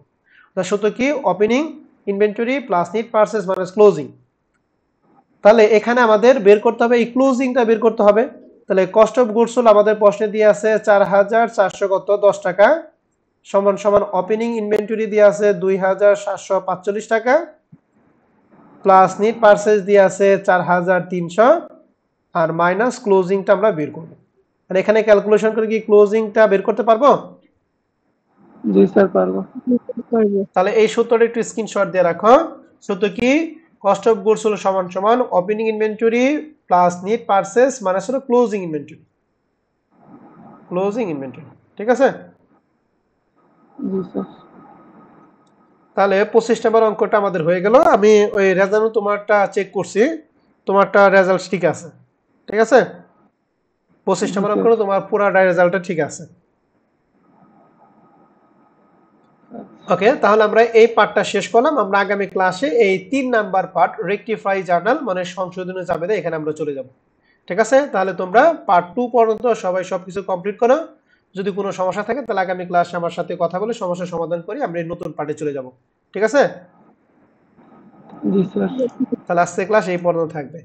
Speaker 1: তার সূত্র কি? Opening inventory plus net purchase minus closing. তাহলে এখানে আমাদের বের করতে হবে এই ক্লোজিংটা বের করতে হবে। তাহলে কস্ট অফ গুডস সোল্ড আমাদের প্রশ্নে দিয়ে আছে 4,410 টাকা সমান সমান ওপেনিং ইনভেন্টরি দিয়ে আছে 2,745 টাকা প্লাস নিট পারচেজ দিয়ে আছে 4,300 আর মাইনাস ক্লোজিংটা আমরা বের করব। আর এখানে ক্যালকুলেশন করে কি ক্লোজিংটা বের করতে পারবো?
Speaker 3: জি স্যার, পারবো।
Speaker 1: তাহলে এই সূত্রটা একটু স্ক্রিনশট দিয়ে রাখো। সূত্র কি? কস্ট অফ গুডস সোল্ড সমান সমান opening inventory plus net purchase minus হলো ক্লোজিং ইনভেন্টরি। ঠিক আছে,
Speaker 3: জি স্যার।
Speaker 1: তাহলে 25 নম্বর অঙ্কটা আমাদের হয়ে গেল। আমি ওই রেজাল্ট তোমারটা চেক করছি, তোমারটা রেজাল্ট ঠিক আছে। ঠিক আছে, 25 নম্বর অঙ্ক তোমার পুরাটা রেজাল্টটা ঠিক আছে। ওকে, তাহলে আমরা এই পার্টটা শেষ করলাম। আমরা আগামী ক্লাসে এই 3 নাম্বার পার্ট রেকটিফাই জার্নাল মানে সংশোধনী জাবেদা এখানে আমরা চলে যাব। ঠিক আছে, তাহলে তোমরা পার্ট 2 পর্যন্ত সবাই সবকিছু কমপ্লিট করো। যদি কোনো সমস্যা থাকে তাহলে আগামী ক্লাসে আমার সাথে কথা বলে সমস্যার সমাধান করি, আমরা এই নতুন পার্টে চলে যাব। ঠিক আছে,
Speaker 3: জি স্যার।
Speaker 1: তাহলে আজকে ক্লাস এই পর্যন্ত থাকবে।